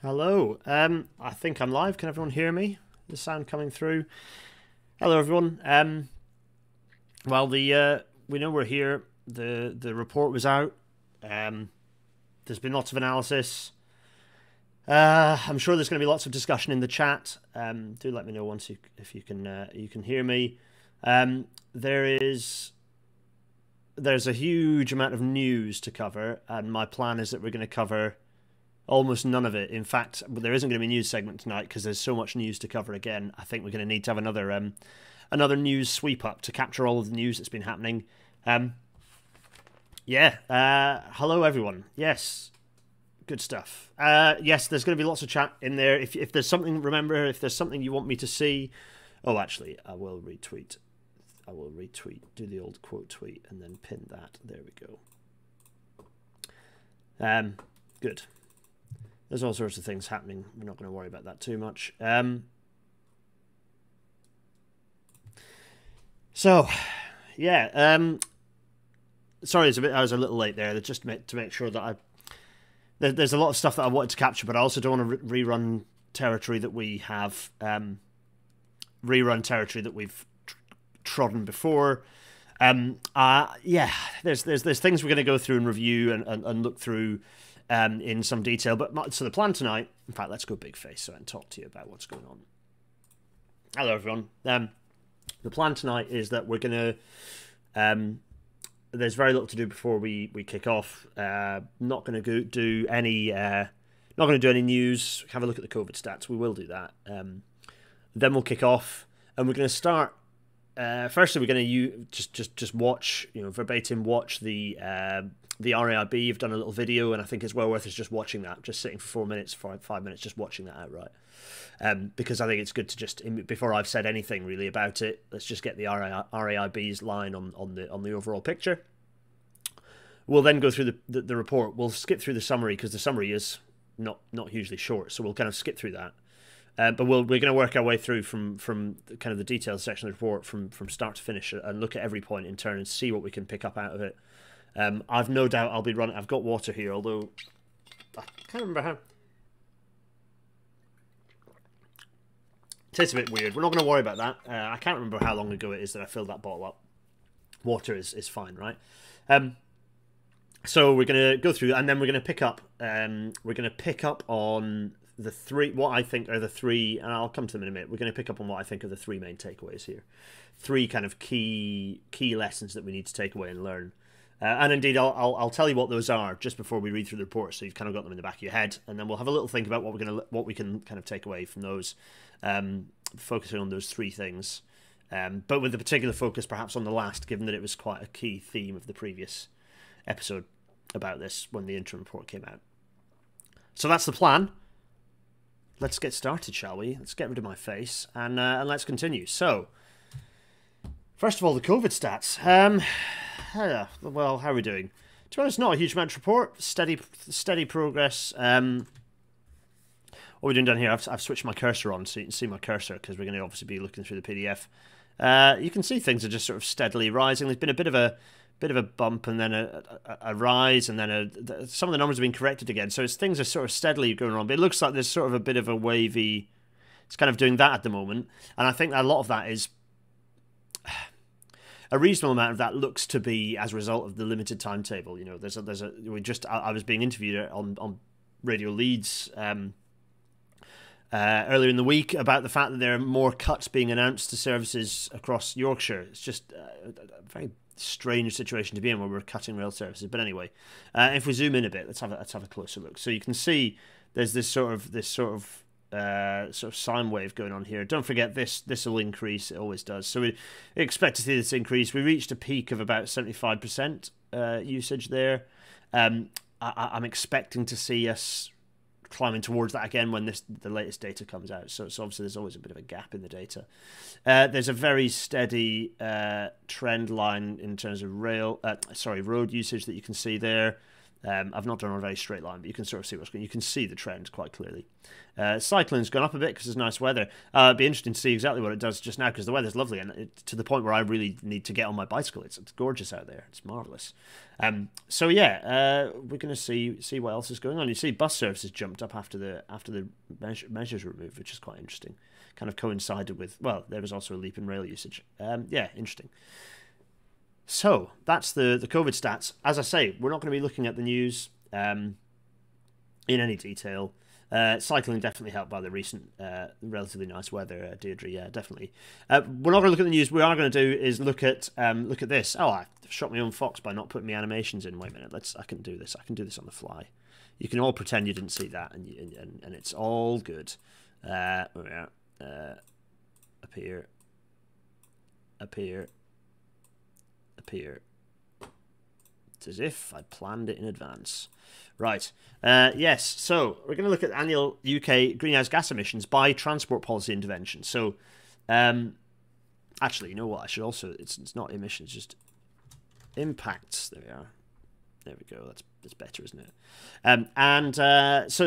Hello. I think I'm live. Can everyone hear me? The sound coming through. Hello, everyone. Well, we know we're here. The report was out. There's been lots of analysis. I'm sure there's going to be lots of discussion in the chat. Do let me know once if you can hear me. There's a huge amount of news to cover, and my plan is that we're going to cover almost none of it. In fact, there isn't going to be a news segment tonight because there's so much news to cover again. I think we're going to need to have another news sweep up to capture all of the news that's been happening. Hello everyone. Yes, good stuff. Yes, there's going to be lots of chat in there. If there's something, remember, if there's something you want me to see, actually, I will retweet. Do the old quote tweet and then pin that. There we go. Good. There's all sorts of things happening. We're not going to worry about that too much. Sorry, I was a little late there. Just to make sure that there's a lot of stuff that I wanted to capture, but I also don't want to rerun territory that we have we've trodden before. There's things we're going to go through and review and look through in some detail. But so the plan tonight, in fact, let's go big face so I can talk to you about what's going on. Hello, everyone. The plan tonight is that we're going to. There's very little to do before we kick off. Not going to do any. Not going to do any news. Have a look at the Covert Stats. We will do that. Then we'll kick off, and we're going to start. Firstly, we're going to just watch, verbatim watch the RAIB. You've done a little video, and I think it's well worth us just watching that, just sitting for 5 minutes, just watching that outright. Because I think it's good to just, before I've said anything really about it, let's just get the RAIB's line on the overall picture. We'll then go through the report. We'll skip through the summary because the summary is not hugely short, so we'll kind of skip through that. But we're going to work our way through from kind of the detailed section of the report from start to finish and look at every point in turn and see what we can pick up out of it. I've no doubt I'll be running. I've got water here, although I can't remember how. It tastes a bit weird. We're not going to worry about that. I can't remember how long ago it is that I filled that bottle up. Water is fine, right? So we're going to go through, and then we're going to pick up. We're going to pick up on the three, what I think are the three, and I'll come to them in a minute. We're going to pick up on what I think are the three main takeaways here. Three kind of key lessons that we need to take away and learn. And indeed, I'll tell you what those are just before we read through the report, so you've kind of got them in the back of your head, and then we'll have a little think about what we can kind of take away from those, focusing on those three things, but with a particular focus perhaps on the last, given that it was quite a key theme of the previous episode about this when the interim report came out. So that's the plan. Let's get started, shall we? Let's get rid of my face and let's continue. So, first of all, the COVID stats. Well, how are we doing? To be honest, not a huge amount to report. Steady progress. What we're doing down here, I've switched my cursor on so you can see my cursor because we're going to obviously be looking through the PDF. You can see things are just sort of steadily rising. There's been a bit of a bump and then a rise, and then some of the numbers have been corrected again. So things are sort of steadily going on. But it looks like there's sort of a bit of a wavy. It's kind of doing that at the moment, and I think a lot of that is. A reasonable amount of that looks to be as a result of the limited timetable. I was being interviewed on Radio Leeds earlier in the week about the fact that there are more cuts being announced to services across Yorkshire. It's just a very strange situation to be in where we're cutting rail services. But anyway, if we zoom in a bit, let's have a closer look. So you can see there's this sort of sine wave going on here. Don't forget this will increase. It always does. So we expect to see this increase. We reached a peak of about 75% usage there. I'm expecting to see us climbing towards that again when the latest data comes out. So obviously there's always a bit of a gap in the data. There's a very steady trend line in terms of road usage that you can see there. I've not done on a very straight line, but you can sort of see what's going on. You can see the trend quite clearly. Cycling's gone up a bit because there's nice weather. It'd be interesting to see exactly what it does just now because the weather's lovely, and to the point where I really need to get on my bicycle. It's gorgeous out there. It's marvellous. So yeah, we're going to see what else is going on. You see bus services jumped up after the measures were removed, which is quite interesting. Kind of coincided with, well, there was also a leap in rail usage. Yeah, interesting. So that's the COVID stats. As I say, we're not going to be looking at the news in any detail. Cycling definitely helped by the recent relatively nice weather, Deirdre. Yeah, definitely. We're not going to look at the news. What we are going to do is look at this. Oh, I shot my own fox by not putting my animations in. Wait a minute. I can do this. I can do this on the fly. You can all pretend you didn't see that, and it's all good. Where we are. Up here. It's as if I'd planned it in advance. Right. Yes. So we're going to look at annual UK greenhouse gas emissions by transport policy intervention. So, actually, you know what? I should also. It's not emissions, just impacts. There we are. There we go. That's better, isn't it? So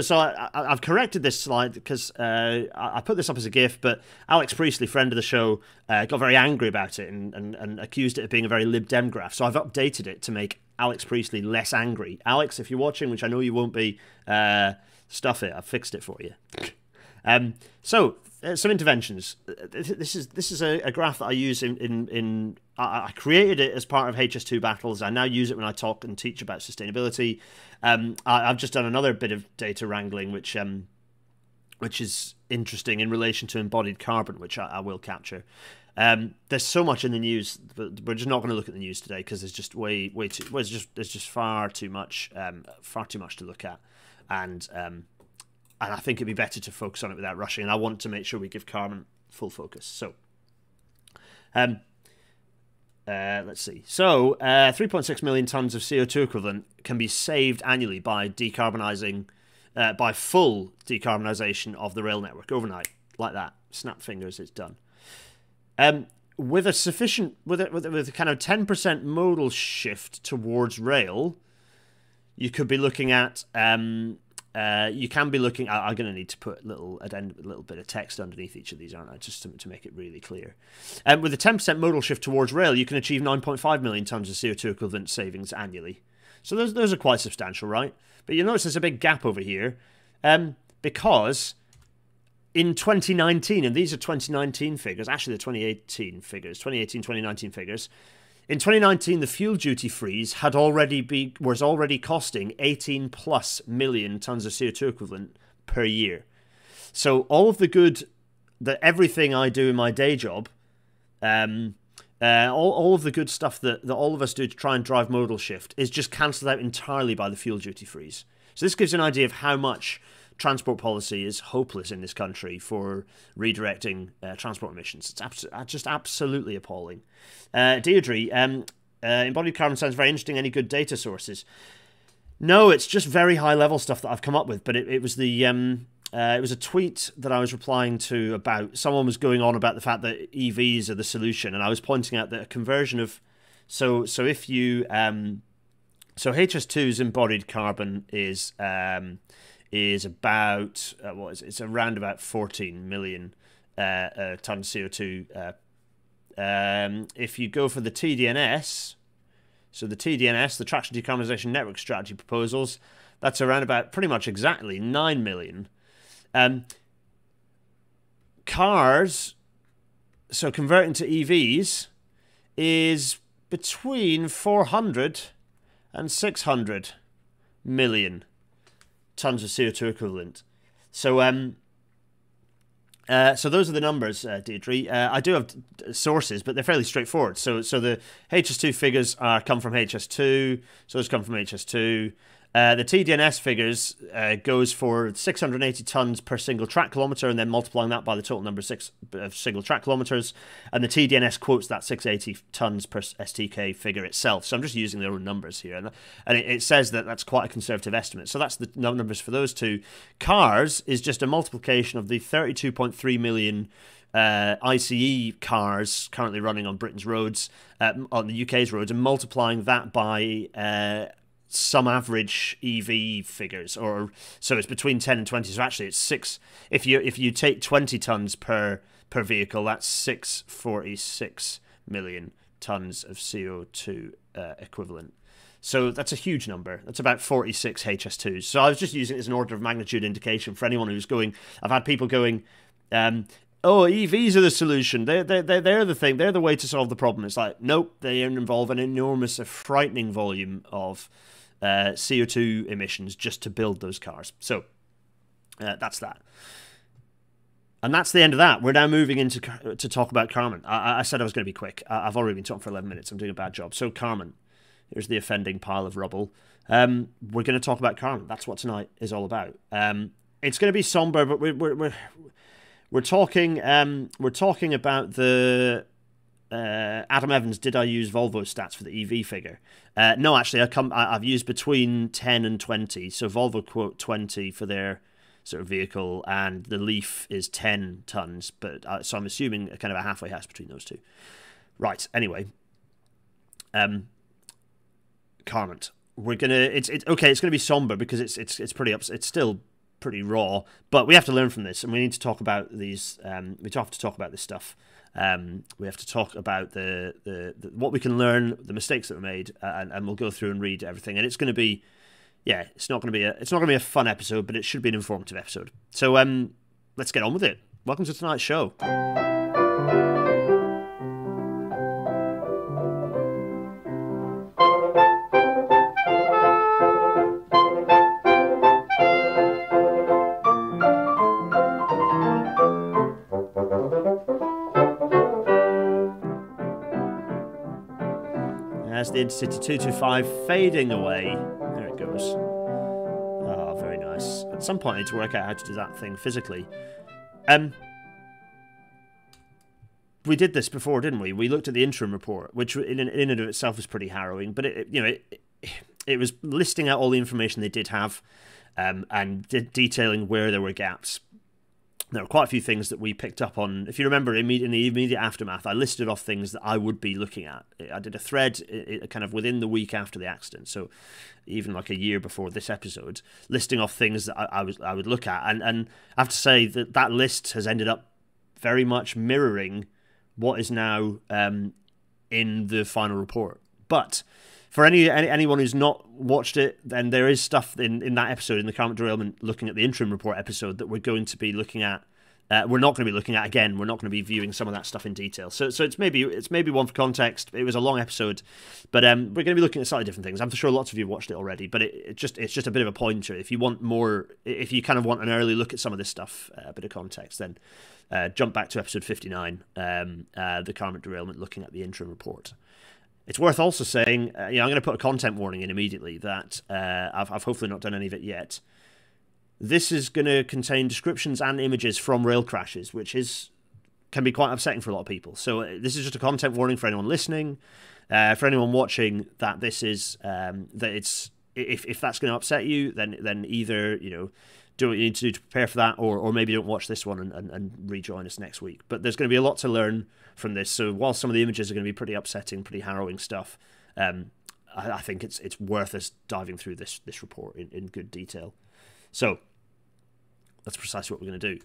I've corrected this slide because I put this up as a GIF, but Alex Priestley, friend of the show, got very angry about it and accused it of being a very Lib Dem graph. So I've updated it to make Alex Priestley less angry. Alex, if you're watching, which I know you won't be, stuff it. I've fixed it for you. So some interventions. This is a graph that I use I created it as part of HS2 battles. I now use it when I talk and teach about sustainability. I've just done another bit of data wrangling, which is interesting in relation to embodied carbon, which I will capture. There's so much in the news, but we're just not going to look at the news today because there's just way too. Well, there's just far too much to look at, and I think it'd be better to focus on it without rushing. And I want to make sure we give Carmont full focus. So, let's see. So, 3.6 million tons of CO2 equivalent can be saved annually by decarbonising, by full decarbonisation of the rail network overnight, like that. Snap fingers, it's done. With a sufficient, with a kind of 10% modal shift towards rail, you could be looking at. You can be looking. I'm going to need to put a little bit of text underneath each of these, aren't I, just to make it really clear. With a 10% modal shift towards rail, you can achieve 9.5 million tons of CO2 equivalent savings annually. So those are quite substantial, right? But you notice there's a big gap over here, because in 2019, and these are 2019 figures, actually the 2018 figures, 2018-2019 figures. In 2019, the fuel duty freeze was already costing 18+ million tons of CO2 equivalent per year. So all of the good, everything I do in my day job, all of the good stuff that all of us do to try and drive modal shift is just cancelled out entirely by the fuel duty freeze. So this gives you an idea of how much transport policy is hopeless in this country for redirecting transport emissions. It's just absolutely appalling. Deirdre, embodied carbon sounds very interesting. Any good data sources? No, it's just very high level stuff that I've come up with. But it was it was a tweet that I was replying to about someone was going on about the fact that EVs are the solution, and I was pointing out that a conversion of so if you so HS2's embodied carbon is about it's around about 14 million tons CO2. If you go for the TDNS, so the TDNS, the Traction Decarbonisation Network Strategy proposals, that's around about pretty much exactly 9 million. Cars, so converting to EVs, is between 400 and 600 million tons of CO2 equivalent. So so those are the numbers, Deirdre. I do have sources, but they're fairly straightforward. So the HS2 figures come from HS2. So those come from HS2. The TDNS figures goes for 680 tons per single track kilometre, and then multiplying that by the total number of single track kilometres. And the TDNS quotes that 680 tons per STK figure itself. So I'm just using their own numbers here. And it says that that's quite a conservative estimate. So that's the numbers for those two. Cars is just a multiplication of the 32.3 million ICE cars currently running on Britain's roads, on the UK's roads, and multiplying that by some average EV figures, or so it's between 10 and 20. So actually, it's 6. If you take 20 tons per vehicle, that's 646 million tons of CO2 equivalent. So that's a huge number. That's about 46 HS2s. So I was just using it as an order of magnitude indication for anyone who's going. I've had people going, oh, EVs are the solution. They're the thing. They're the way to solve the problem. It's like, nope, they involve an enormous, a frightening volume of CO2 emissions just to build those cars. So that's that. And that's the end of that. We're now moving into to talk about Carmont. I said I was going to be quick. I've already been talking for 11 minutes. I'm doing a bad job. So Carmont. Here's the offending pile of rubble. We're going to talk about Carmont. That's what tonight is all about. It's going to be somber, but we're talking about the Adam Evans. Did I use Volvo stats for the EV figure? No, actually, I've used between 10 and 20. So Volvo quote 20 for their sort of vehicle, and the Leaf is 10 tons. But so I'm assuming a kind of a halfway house between those two. Right. Anyway. Carmont. We're gonna. It's okay. It's gonna be somber because it's pretty it's still pretty raw. But we have to learn from this, and we need to talk about these. We have to talk about this stuff. We have to talk about the what we can learn, the mistakes that were made, and we'll go through and read everything. And it's going to be, yeah, it's not going to be a fun episode, but it should be an informative episode. So let's get on with it. Welcome to tonight's show. As the Intercity 225 fading away. There it goes. Oh, very nice. At some point I need to work out how to do that thing physically. We did this before, didn't we? We looked at the interim report, which in and of itself was pretty harrowing, but it was listing out all the information they did have, and detailing where there were gaps. There were quite a few things that we picked up on. If you remember, in the immediate aftermath, I listed off things that I would be looking at. I did a thread kind of within the week after the accident, so even like a year before this episode, listing off things that I would look at. And I have to say that list has ended up very much mirroring what is now in the final report. But for anyone who's not watched it, then there is stuff in that episode, in the Carmont Derailment, looking at the interim report episode, that we're going to be looking at. We're not going to be looking at again. We're not going to be viewing some of that stuff in detail. So it's maybe one for context. It was a long episode, but we're going to be looking at slightly different things. I'm sure lots of you have watched it already, but it's just a bit of a pointer. If you want more, if you kind of want an early look at some of this stuff, a bit of context, then jump back to episode 59, the Carmont Derailment, looking at the interim report. It's worth also saying, I'm going to put a content warning in immediately that I've hopefully not done any of it yet. This is going to contain descriptions and images from rail crashes, which can be quite upsetting for a lot of people. So this is just a content warning for anyone listening, for anyone watching. That this is that it's if that's going to upset you, then either do what you need to do to prepare for that, or maybe don't watch this one and rejoin us next week. But there's going to be a lot to learn from this. So while some of the images are going to be pretty upsetting, pretty harrowing stuff, I think it's worth us diving through this report in good detail. So that's precisely what we're going to do.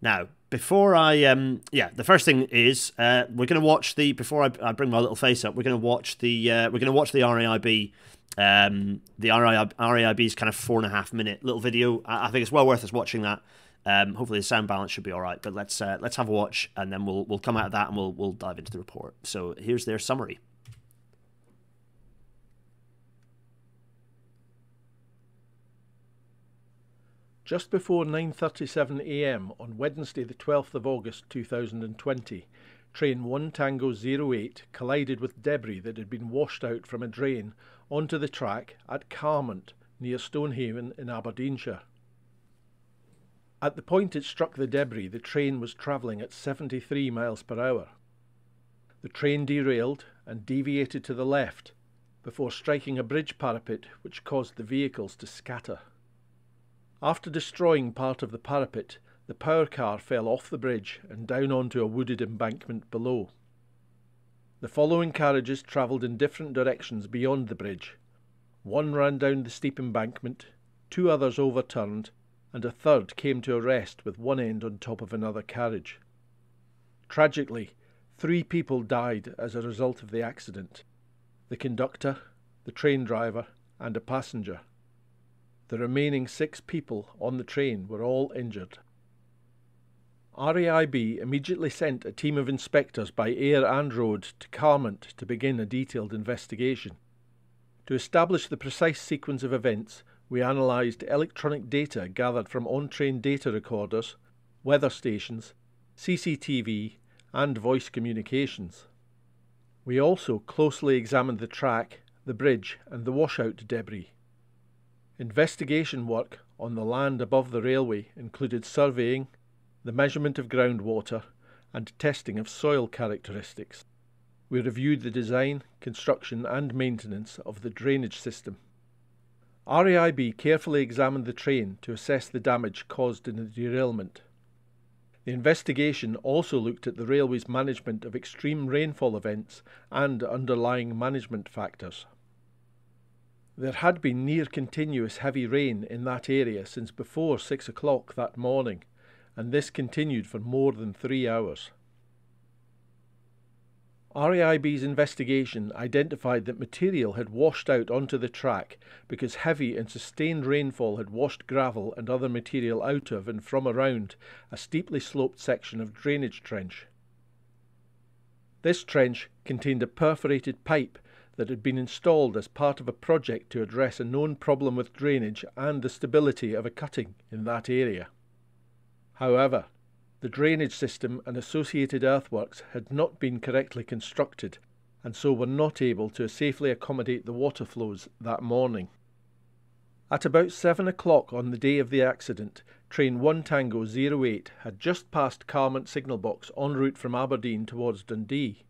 Now, before the first thing is we're going to watch before I bring my little face up, we're going to watch the RAIB. The RAIB's kind of 4.5-minute little video. I think it's well worth us watching that. Hopefully the sound balance should be all right. But let's have a watch, and then we'll come out of that and we'll dive into the report. So here's their summary. Just before 9:37 a.m. on Wednesday the 12th of August 2020, train 1 Tango 08 collided with debris that had been washed out from a drain onto the track at Carmont, near Stonehaven in Aberdeenshire. At the point it struck the debris, the train was travelling at 73 miles per hour. The train derailed and deviated to the left before striking a bridge parapet, which caused the vehicles to scatter. After destroying part of the parapet, the power car fell off the bridge and down onto a wooded embankment below. The following carriages travelled in different directions beyond the bridge. One ran down the steep embankment, 2 others overturned, and a third came to a rest with one end on top of another carriage. Tragically, 3 people died as a result of the accident: the conductor, the train driver, and a passenger. The remaining 6 people on the train were all injured. RAIB immediately sent a team of inspectors by air and road to Carmont to begin a detailed investigation. To establish the precise sequence of events, we analysed electronic data gathered from on-train data recorders, weather stations, CCTV, and voice communications. We also closely examined the track, the bridge, and the washout debris. Investigation work on the land above the railway included surveying, the measurement of groundwater, and testing of soil characteristics. We reviewed the design, construction, and maintenance of the drainage system. RAIB carefully examined the train to assess the damage caused in the derailment. The investigation also looked at the railway's management of extreme rainfall events and underlying management factors. There had been near continuous heavy rain in that area since before 6 o'clock that morning, and this continued for more than 3 hours. RAIB's investigation identified that material had washed out onto the track because heavy and sustained rainfall had washed gravel and other material out of and from around a steeply sloped section of drainage trench. This trench contained a perforated pipe that had been installed as part of a project to address a known problem with drainage and the stability of a cutting in that area. However, the drainage system and associated earthworks had not been correctly constructed, and so were not able to safely accommodate the water flows that morning. At about 7 o'clock on the day of the accident, train 1 Tango 08 had just passed Carmont signal box en route from Aberdeen towards Dundee,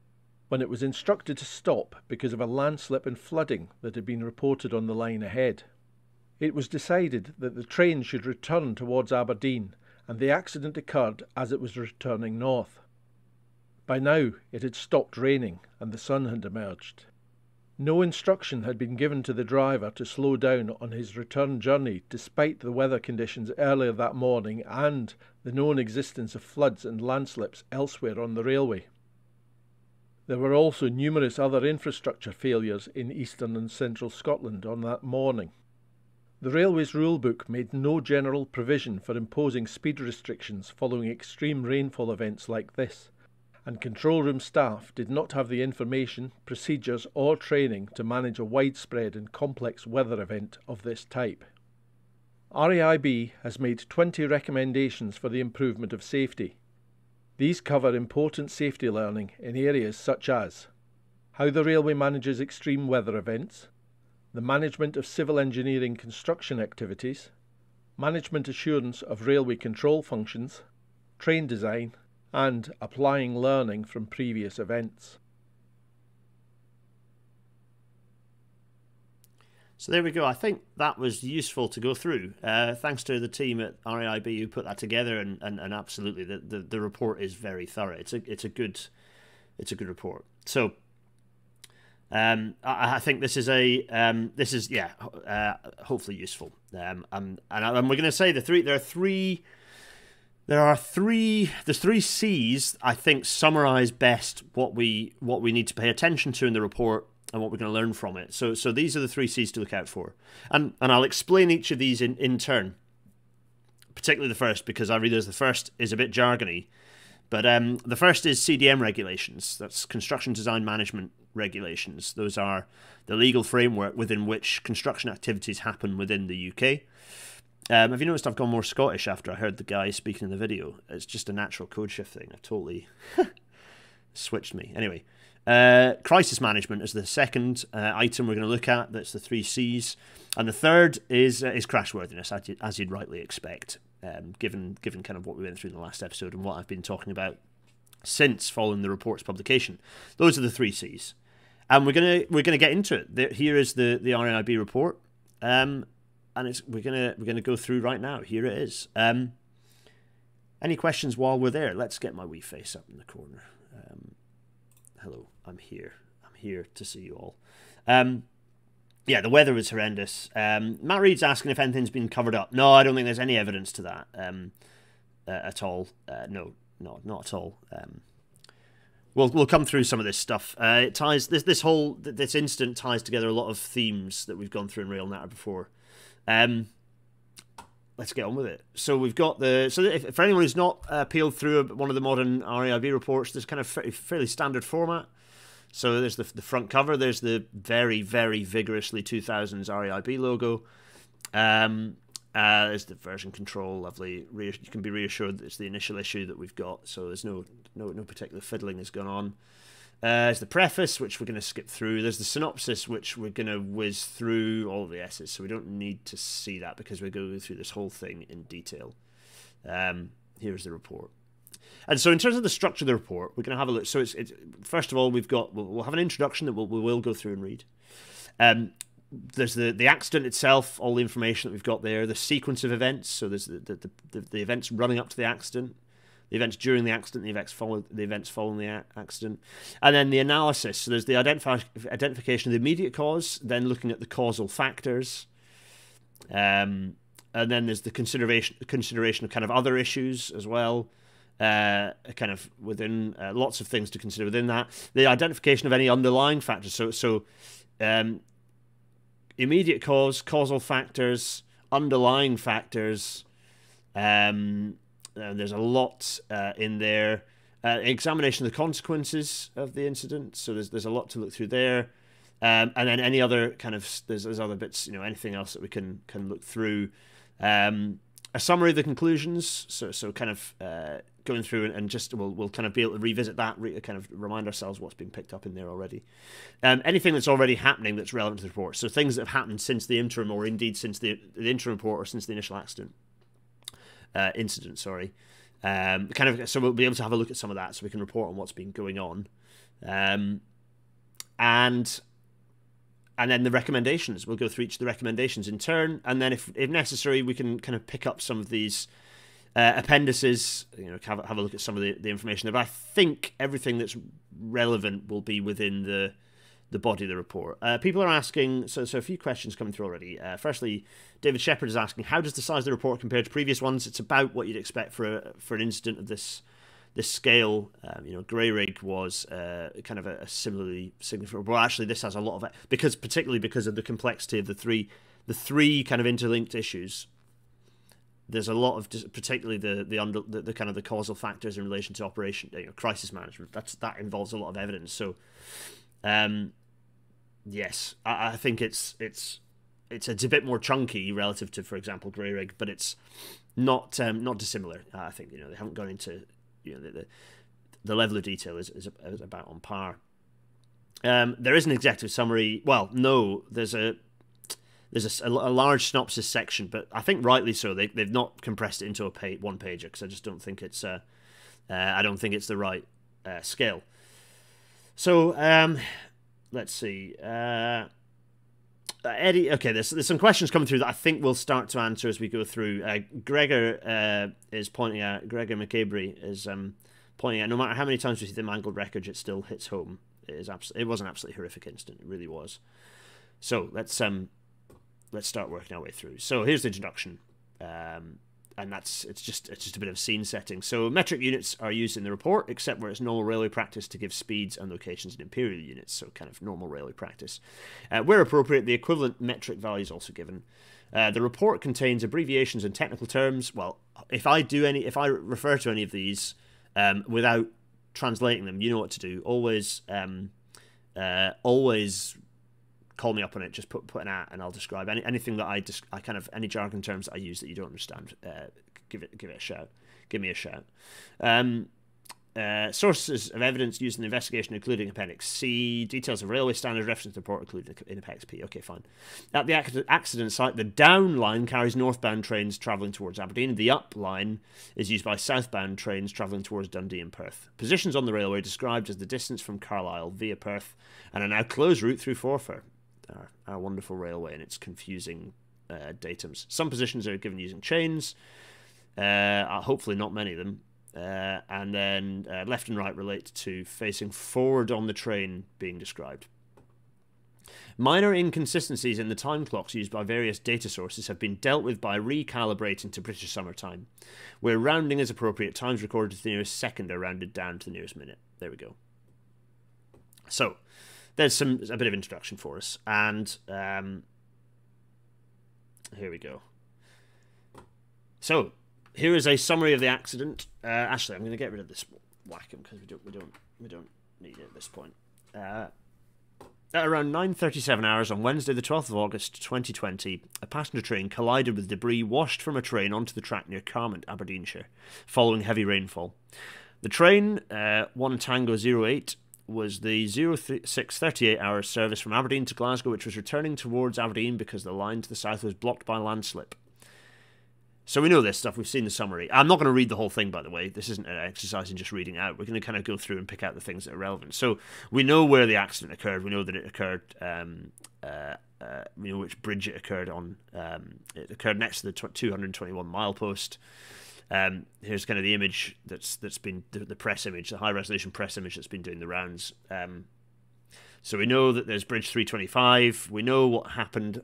when it was instructed to stop because of a landslip and flooding that had been reported on the line ahead. It was decided that the train should return towards Aberdeen, and the accident occurred as it was returning north. By now it had stopped raining and the sun had emerged. No instruction had been given to the driver to slow down on his return journey despite the weather conditions earlier that morning and the known existence of floods and landslips elsewhere on the railway. There were also numerous other infrastructure failures in eastern and central Scotland on that morning. The railway's rulebook made no general provision for imposing speed restrictions following extreme rainfall events like this, and control room staff did not have the information, procedures or training to manage a widespread and complex weather event of this type. RAIB has made 20 recommendations for the improvement of safety. These cover important safety learning in areas such as how the railway manages extreme weather events, the management of civil engineering construction activities, management assurance of railway control functions, train design, and applying learning from previous events. So there we go. I think that was useful to go through. Thanks to the team at RAIB who put that together, and absolutely the report is very thorough. It's a good report. So I think this is hopefully useful. And we're going to say there's three C's I think summarize best what we need to pay attention to in the report and what we're going to learn from it. So these are the 3 C's to look out for, and I'll explain each of these in turn. Particularly the first, because I realise the first is a bit jargony. But the first is Cdm Regulations. That's Construction Design Management Regulations. Those are the legal framework within which construction activities happen within the UK. Have you noticed I've gone more Scottish after I heard the guy speaking in the video? It's just a natural code shift thing. I've totally switched me. Anyway, crisis management is the second item we're going to look at. That's the 3 C's. And the third is crashworthiness, as you'd rightly expect. Given kind of what we went through in the last episode and what I've been talking about since following the report's publication. Those are the 3 C's, and we're gonna get into it. Here is the RAIB report, and we're gonna go through right now. Here it is. Any questions while we're there? Let's get my wee face up in the corner. hello, I'm here. I'm here to see you all. Yeah, the weather was horrendous. Matt Reed's asking if anything's been covered up. No, I don't think there's any evidence to that at all. No, not at all. We'll come through some of this stuff. It ties this incident ties together a lot of themes that we've gone through in RailNatter before. Let's get on with it. So we've got for anyone who's not peeled through one of the modern RAIB reports, there's kind of fairly standard format. So there's the front cover. There's the very, very vigorously 2000s RAIB logo. There's the version control. Lovely. You can be reassured that it's the initial issue that we've got. So there's no particular fiddling has gone on. There's the preface, which we're going to skip through. There's the synopsis, which we're going to whiz through all the S's. So we don't need to see that because we're going to go through this whole thing in detail. Here's the report. And so in terms of the structure of the report, we're going to have a look. So it's first of all, we'll have an introduction that we will go through and read. There's the accident itself, all the information that we've got there, the sequence of events. So there's the events running up to the accident, the events during the accident, the events following the accident, and then the analysis. So there's the identification of the immediate cause, then looking at the causal factors, and then there's the consideration of kind of other issues as well. Kind of within lots of things to consider within that. The identification of any underlying factors. So immediate cause, causal factors, underlying factors. There's a lot in there. Examination of the consequences of the incident. So there's a lot to look through there. And then any other kind of there's other bits. Anything else that we can look through. A summary of the conclusions. So kind of. Going through and just we'll kind of be able to revisit that, kind of remind ourselves what's been picked up in there already. Anything that's already happening that's relevant to the report. So things that have happened since the interim, or indeed since the interim report, or since the initial incident. Sorry. So we'll be able to have a look at some of that, so we can report on what's been going on, and then the recommendations. We'll go through each of the recommendations in turn, and then if necessary, we can kind of pick up some of these. Appendices, have a look at some of the information there. But I think everything that's relevant will be within the body of the report. People are asking, so a few questions coming through already. Firstly, David Shepherd is asking, how does the size of the report compare to previous ones? It's about what you'd expect for an incident of this scale. Grey Rig was kind of a similarly significant. Well, actually, this has a lot of it particularly because of the complexity of the three kind of interlinked issues. There's a lot of, particularly the kind of the causal factors in relation to operation, crisis management. That involves a lot of evidence. So, yes, I think it's a bit more chunky relative to, for example, Grey Rig, but it's not dissimilar. I think they haven't gone into the level of detail is about on par. There is an executive summary. Well, no, there's a large synopsis section, but I think rightly so. They've not compressed it into a one pager because I just don't think it's the right scale. So let's see. Eddie, okay, there's some questions coming through that I think we'll start to answer as we go through. Gregor McCabery is pointing out, no matter how many times we see the mangled wreckage, it still hits home. It was an absolutely horrific incident. It really was. So let's start working our way through. So here's the introduction, and it's just a bit of scene setting. So metric units are used in the report, except where it's normal railway practice to give speeds and locations in imperial units. So kind of normal railway practice. Where appropriate, the equivalent metric value is also given. The report contains abbreviations and technical terms. Well, if I refer to any of these without translating them, you know what to do. Always call me up on it. Just put an at, and I'll describe anything that I kind of any jargon terms that I use that you don't understand. Give it a shout. Give me a shout. Sources of evidence used in the investigation, including Appendix C. Details of railway standards, reference to the report, included in Appendix P. Okay, fine. At the accident site, the down line carries northbound trains travelling towards Aberdeen. The up line is used by southbound trains travelling towards Dundee and Perth. Positions on the railway described as the distance from Carlisle via Perth and a now closed route through Forfar. Our wonderful railway and its confusing datums. Some positions are given using chains. Hopefully not many of them. and then left and right relate to facing forward on the train being described. Minor inconsistencies in the time clocks used by various data sources have been dealt with by recalibrating to British summer time, where rounding is appropriate. Times recorded to the nearest second are rounded down to the nearest minute. There we go. So there's a bit of introduction for us, and here we go. So here is a summary of the accident. Actually, I'm going to get rid of this whackum because we don't need it at this point. At around 9:37 hours on Wednesday, the 12th of August 2020, a passenger train collided with debris washed from a train onto the track near Carmont, Aberdeenshire, following heavy rainfall. The train, 1 Tango 08, was the 0638 hour service from Aberdeen to Glasgow, which was returning towards Aberdeen because the line to the south was blocked by landslip. So we know this stuff. We've seen the summary. I'm not going to read the whole thing, by the way. This isn't an exercise in just reading out. We're going to kind of go through and pick out the things that are relevant. So we know where the accident occurred. We know that it occurred. We know which bridge it occurred on. It occurred next to the 221 milepost. Here's kind of the image that's been the press image, the high resolution press image that's been doing the rounds. So we know that there's bridge 325. We know what happened.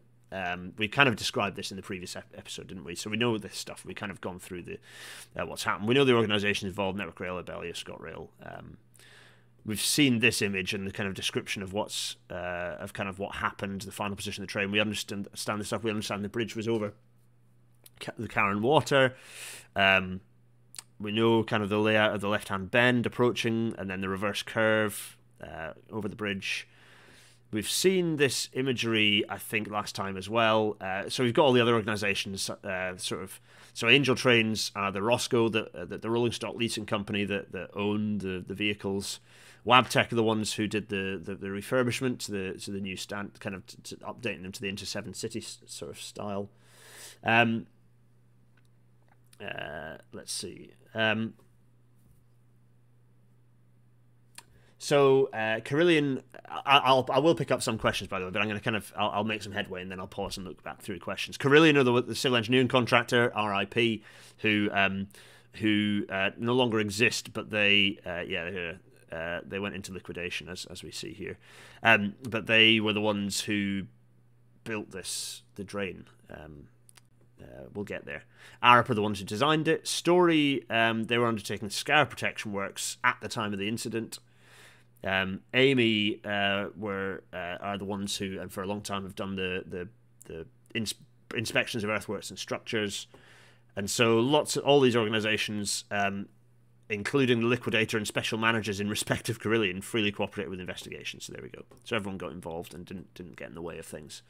We kind of described this in the previous episode, didn't we? So we know this stuff. We kind of gone through the what's happened. We know the organisation involved: Network Rail, Abellio, ScotRail. We've seen this image and the kind of description of what's of kind of what happened, the final position of the train. We understand the stuff. We understand the bridge was over the Carron Water. We know kind of the layout of the left-hand bend approaching, and then the reverse curve over the bridge. We've seen this imagery, I think, last time as well. So we've got all the other organisations, So Angel Trains are the Roscoe, the rolling stock leasing company that own the vehicles. Wabtec are the ones who did the refurbishment to the new stand, kind of to updating them to the Inter 7 City sort of style. Let's see. So Carillion, I will pick up some questions, by the way, but I'm going to I'll make some headway and then I'll pause and look back through questions. Carillion are the civil engineering contractor, RIP, who no longer exist, but they went into liquidation as we see here. But they were the ones who built the drain. We'll get there. Arup are the ones who designed it. Story, they were undertaking scour protection works at the time of the incident. Amy are the ones who, and for a long time, have done the inspections of earthworks and structures, and so all these organisations, including the liquidator and special managers in respect of Carillion, freely cooperate with investigations. So there we go. So everyone got involved and didn't get in the way of things.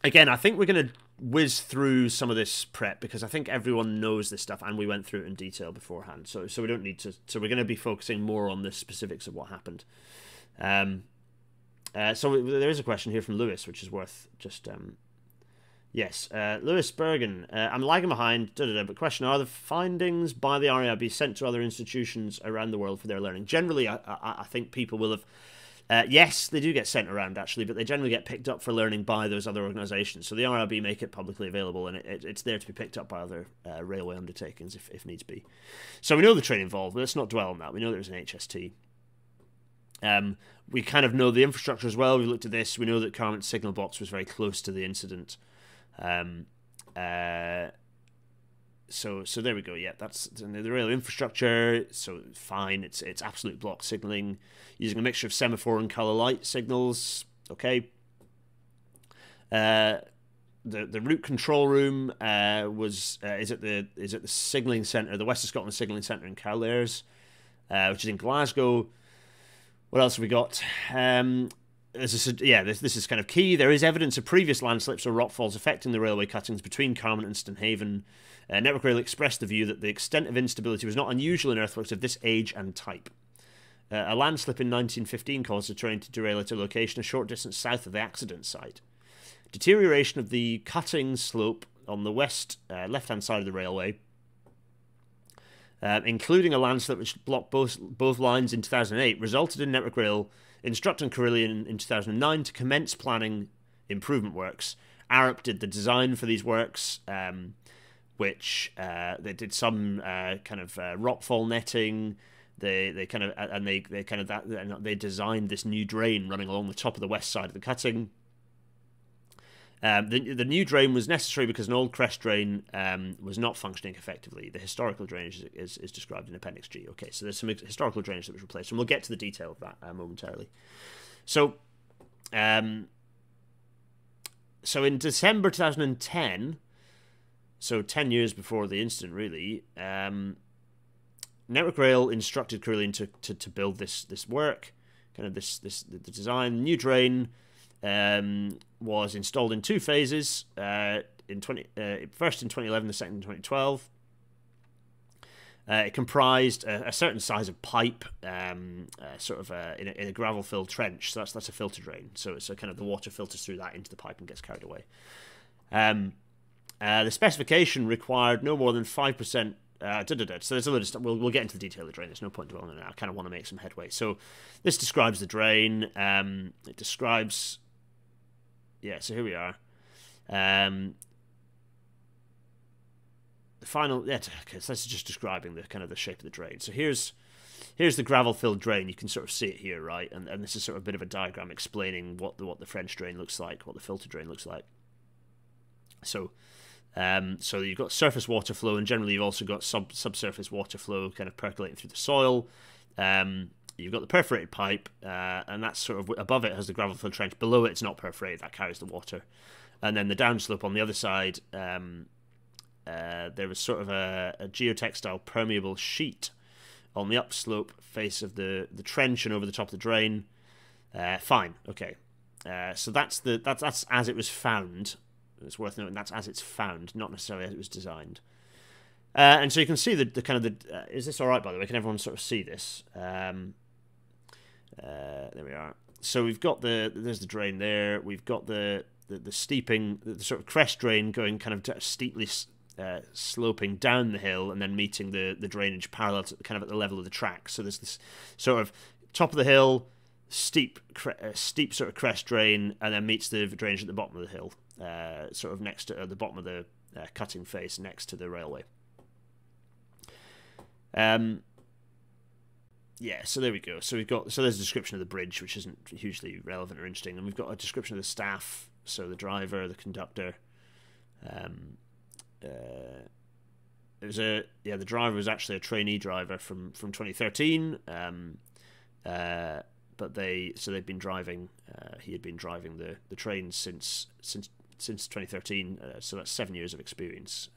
Again, I think we're going to whiz through some of this prep because I think everyone knows this stuff and we went through it in detail beforehand. So we don't need to. So we're going to be focusing more on the specifics of what happened. So there is a question here from Lewis, which is worth just. Yes, Lewis Bergen. I'm lagging behind. But question: are the findings by the RAIB sent to other institutions around the world for their learning? Generally, I think people will have. Yes, they do get sent around, actually, but they generally get picked up for learning by those other organisations. So the RRB make it publicly available, and it's there to be picked up by other railway undertakings if needs be. So we know the train involved, but let's not dwell on that. We know there's an HST. We kind of know the infrastructure as well. We looked at this. We know that Carmont's signal box was very close to the incident. So there we go. Yeah, that's the rail infrastructure. So fine. It's absolute block signalling using a mixture of semaphore and colour light signals. Okay. The route control room is at the signalling centre, the West of Scotland signalling centre in Cowlairs, which is in Glasgow. What else have we got? This is kind of key. There is evidence of previous landslips or rockfalls affecting the railway cuttings between Carmont and Stonehaven. Network Rail expressed the view that the extent of instability was not unusual in earthworks of this age and type. A landslip in 1915 caused the train to derail at a location a short distance south of the accident site. Deterioration of the cutting slope on the west left-hand side of the railway, including a landslip which blocked both lines in 2008, resulted in Network Rail instructing Carillion in 2009 to commence planning improvement works. Arup did the design for these works. which they did some kind of rockfall netting. They designed this new drain running along the top of the west side of the cutting. The new drain was necessary because an old crest drain was not functioning effectively. The historical drainage is described in Appendix G. Okay, so there's some historical drainage that was replaced, and we'll get to the detail of that momentarily. So in December 2010, so 10 years before the incident, really, Network Rail instructed Carillion to build this work, kind of the design. New drain was installed in 2 phases. First in 2011, the second in 2012. It comprised a certain size of pipe, sort of in a gravel-filled trench. So that's a filter drain. So it's kind of the water filters through that into the pipe and gets carried away. The specification required no more than 5%. So there's a lot of stuff. We'll get into the detail of the drain. There's no point dwelling on it. I kind of want to make some headway. So this describes the drain. It describes. Yeah. So here we are. The final. Yeah. Okay. So this is just describing the kind of the shape of the drain. So here's the gravel-filled drain. You can sort of see it here, right? And this is sort of a bit of a diagram explaining what the French drain looks like, what the filter drain looks like. So you've got surface water flow, and generally you've also got subsurface water flow kind of percolating through the soil. You've got the perforated pipe, and that's sort of above it has the gravel-filled trench. Below it, it's not perforated; that carries the water. And then the downslope on the other side, there was sort of a geotextile permeable sheet on the upslope face of the trench and over the top of the drain. Fine, okay. So that's as it was found. It's worth noting that's as it's found, not necessarily as it was designed. And so you can see the kind of the. Is this all right, by the way? Can everyone sort of see this? There we are. So we've got there's the drain there. We've got the steeping, the sort of crest drain going kind of steeply sloping down the hill and then meeting the drainage parallel to kind of at the level of the track. So there's this sort of top of the hill, steep sort of crest drain, and then meets the drainage at the bottom of the hill. Sort of next to the bottom of the cutting face next to the railway. Yeah, so there we go. So there's a description of the bridge, which isn't hugely relevant or interesting, and we've got a description of the staff. So the driver, the conductor. The driver was actually a trainee driver from 2013. But they'd been driving. He had been driving the train since 2013, so that's 7 years of experience.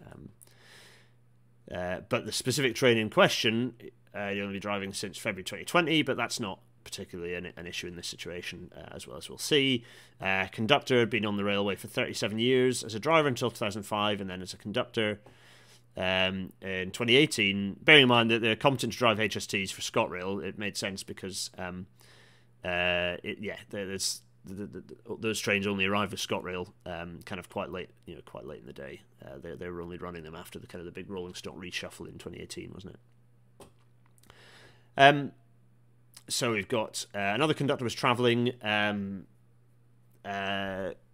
But the specific train in question, he'd only been driving since February 2020, but that's not particularly an issue in this situation, as well as we'll see. Conductor had been on the railway for 37 years as a driver until 2005, and then as a conductor. In 2018, bearing in mind that they're competent to drive HSTs for ScotRail, it made sense because those trains only arrived with ScotRail kind of quite late in the day. They were only running them after the kind of the big rolling stock reshuffle in 2018, wasn't it? So we've got another conductor was travelling to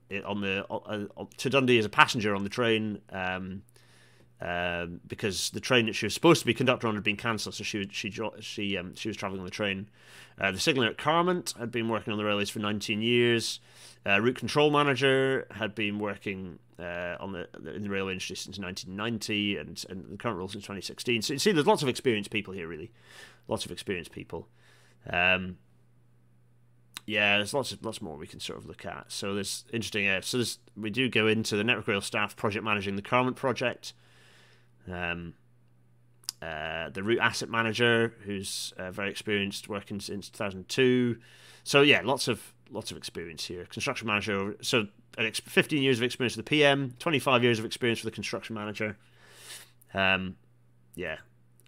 Dundee as a passenger on the train. Because the train that she was supposed to be conductor on had been cancelled, so she was travelling on the train. The signaller at Carmont had been working on the railways for 19 years. Route control manager had been working in the railway industry since 1990, and the current role since 2016. So you see, there's lots of experienced people here, really, lots of experienced people. There's lots more we can sort of look at. So there's interesting. We do go into the Network Rail staff project managing the Carmont project. The route asset manager, who's very experienced, working since 2002. So yeah, lots of experience here. Construction manager, so 15 years of experience with the PM, 25 years of experience with the construction manager. And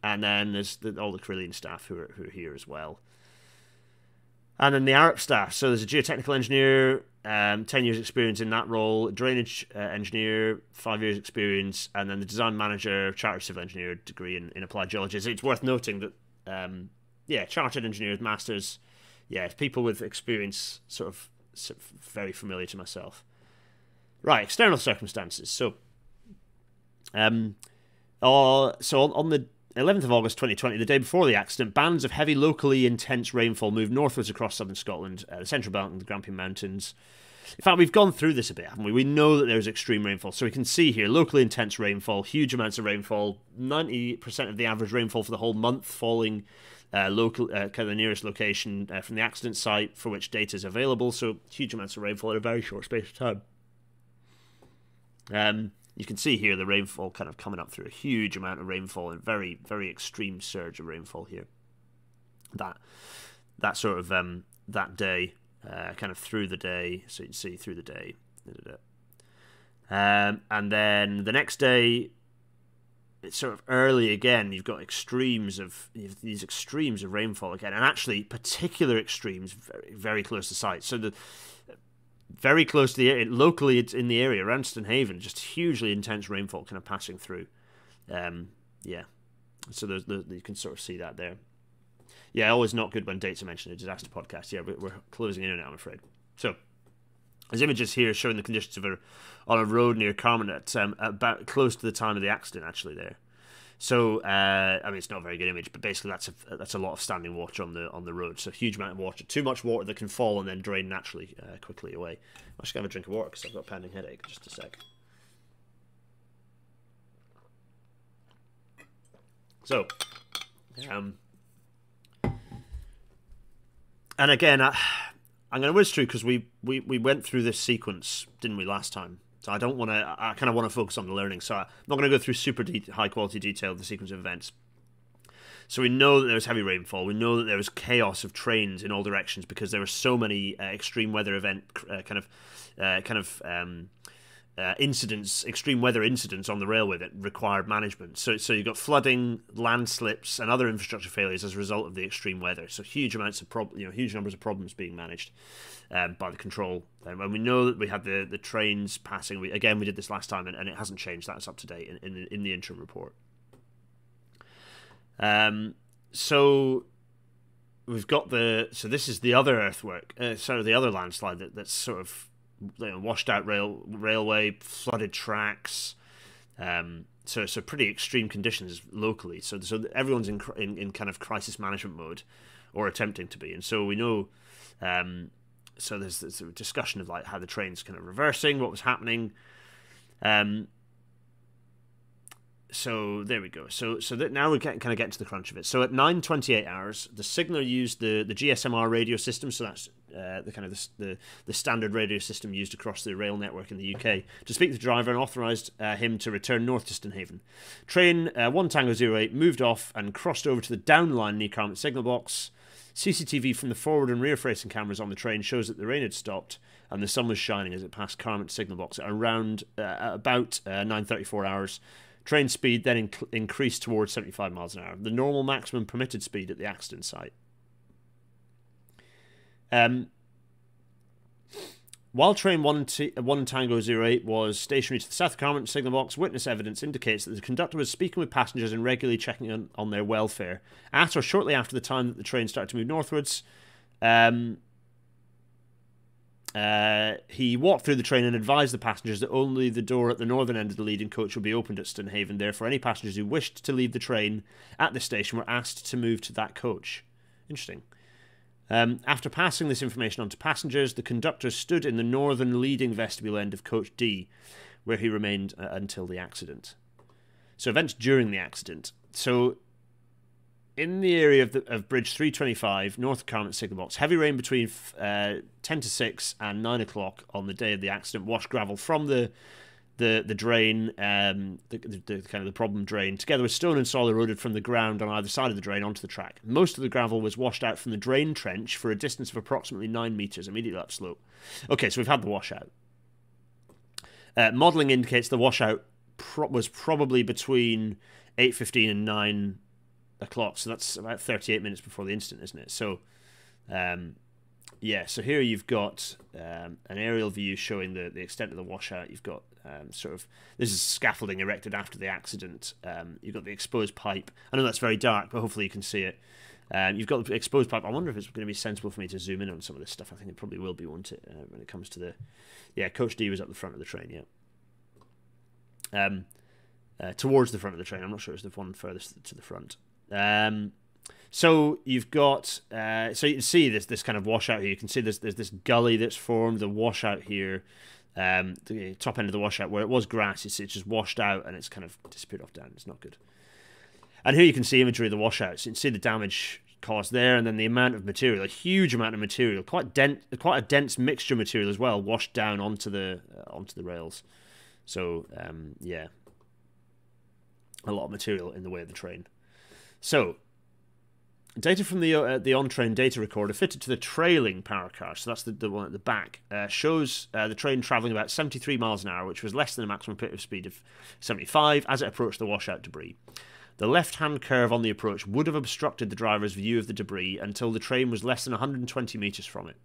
then there's all the Carillion staff who are here as well. And then the ARP staff. So there's a geotechnical engineer, 10 years experience in that role, a drainage engineer, 5 years experience, and then the design manager, chartered civil engineer, degree in applied geology. So it's worth noting that, chartered engineers, masters, people with experience, sort of very familiar to myself. Right, external circumstances. So So on the 11th of August 2020, the day before the accident, bands of heavy, locally intense rainfall moved northwards across southern Scotland, the Central Belt and the Grampian Mountains. In fact, we've gone through this a bit, haven't we? We know that there's extreme rainfall. So we can see here, locally intense rainfall, huge amounts of rainfall, 90% of the average rainfall for the whole month falling kind of the nearest location from the accident site for which data is available. So huge amounts of rainfall in a very short space of time. You can see here the rainfall kind of coming up through a huge amount of rainfall and very, very extreme surge of rainfall here. That sort of that day. Kind of through the day, so you can see through the day. And then the next day, it's sort of early again. You've got these extremes of rainfall again, and actually particular extremes very, very close to site. So very close to the area, locally it's in the area around Stonehaven, just hugely intense rainfall kind of passing through. Yeah, so you can sort of see that there. Yeah, always not good when dates are mentioned in a disaster podcast. Yeah, we're closing in on it, I'm afraid. So, there's images here showing the conditions on a road near Carmont at about close to the time of the accident, actually, there. So, I mean, it's not a very good image, but basically that's a lot of standing water on the road. So, huge amount of water, too much water that can fall and then drain naturally quickly away. I'm just going to have a drink of water because I've got a pounding headache. Just a sec. So, and again, I'm going to whiz through because we went through this sequence, didn't we, last time? So I don't want to. I kind of want to focus on the learning. So I'm not going to go through super high quality detail of the sequence of events. So we know that there was heavy rainfall. We know that there was chaos of trains in all directions because there were so many extreme weather event incidents, extreme weather incidents on the railway that required management. So you got flooding, landslips, and other infrastructure failures as a result of the extreme weather. So huge numbers of problems being managed by the control. And we know that we had the trains passing. We did this last time, and it hasn't changed. That's up to date in the interim report. So we've got so this is the other earthwork. The other landslide that's sort of washed out railway, flooded tracks, so pretty extreme conditions locally. So everyone's in kind of crisis management mode, or attempting to be. And so we know, so there's a discussion of like how the train's kind of reversing, what was happening. So there we go. So that now we're kind of getting to the crunch of it. So at 9:28 hours, the signaller used the GSMR radio system. So that's the standard radio system used across the rail network in the UK to speak to the driver and authorised him to return north to Stonehaven. Train 1 Tango 08 moved off and crossed over to the downline near Carmont signal box. CCTV from the forward and rear facing cameras on the train shows that the rain had stopped and the sun was shining as it passed Carmont signal box at around about 9:34 hours. Train speed then increased towards 75 miles an hour, the normal maximum permitted speed at the accident site. While train 1 Tango 08 was stationary to the south of Carmont signal box, witness evidence indicates that the conductor was speaking with passengers and regularly checking on their welfare. At or shortly after the time that the train started to move northwards, he walked through the train and advised the passengers that only the door at the northern end of the leading coach would be opened at Stonehaven. Therefore, any passengers who wished to leave the train at this station were asked to move to that coach. Interesting. After passing this information on to passengers, the conductor stood in the northern leading vestibule end of coach D, where he remained until the accident. So events during the accident. So in the area of Bridge 325, north of Carmont signal box, heavy rain between 10 to 6 and 9 o'clock on the day of the accident washed gravel from the drain, the kind of the problem drain, together with stone and soil eroded from the ground on either side of the drain onto the track. Most of the gravel was washed out from the drain trench for a distance of approximately 9 metres, immediately upslope. Okay, so we've had the washout. Modelling indicates the washout was probably between 8:15 and 9 o'clock, so that's about 38 minutes before the incident, isn't it? So, yeah, so here you've got an aerial view showing the extent of the washout. You've got this is scaffolding erected after the accident. You've got the exposed pipe. I know that's very dark, but hopefully you can see it. You've got the exposed pipe. I wonder if it's going to be sensible for me to zoom in on some of this stuff. I think it probably will be, won't it, when it comes to the... Yeah, Coach D was at the front of the train, yeah. towards the front of the train. I'm not sure it's the one furthest to the front. So you've got, so you can see this kind of washout here. You can see there's this gully that's formed, the washout here, the top end of the washout where it was grass. It's just washed out and it's kind of disappeared off down. It's not good. And here you can see imagery of the washouts. You can see the damage caused there, and then the amount of material, a huge amount of material, quite a dense mixture of material as well, washed down onto the rails. So yeah, a lot of material in the way of the train. So data from the on-train data recorder fitted to the trailing power car, so that's the one at the back, shows the train travelling about 73 miles an hour, which was less than a maximum predicted speed of 75 as it approached the washout debris. The left-hand curve on the approach would have obstructed the driver's view of the debris until the train was less than 120 metres from it.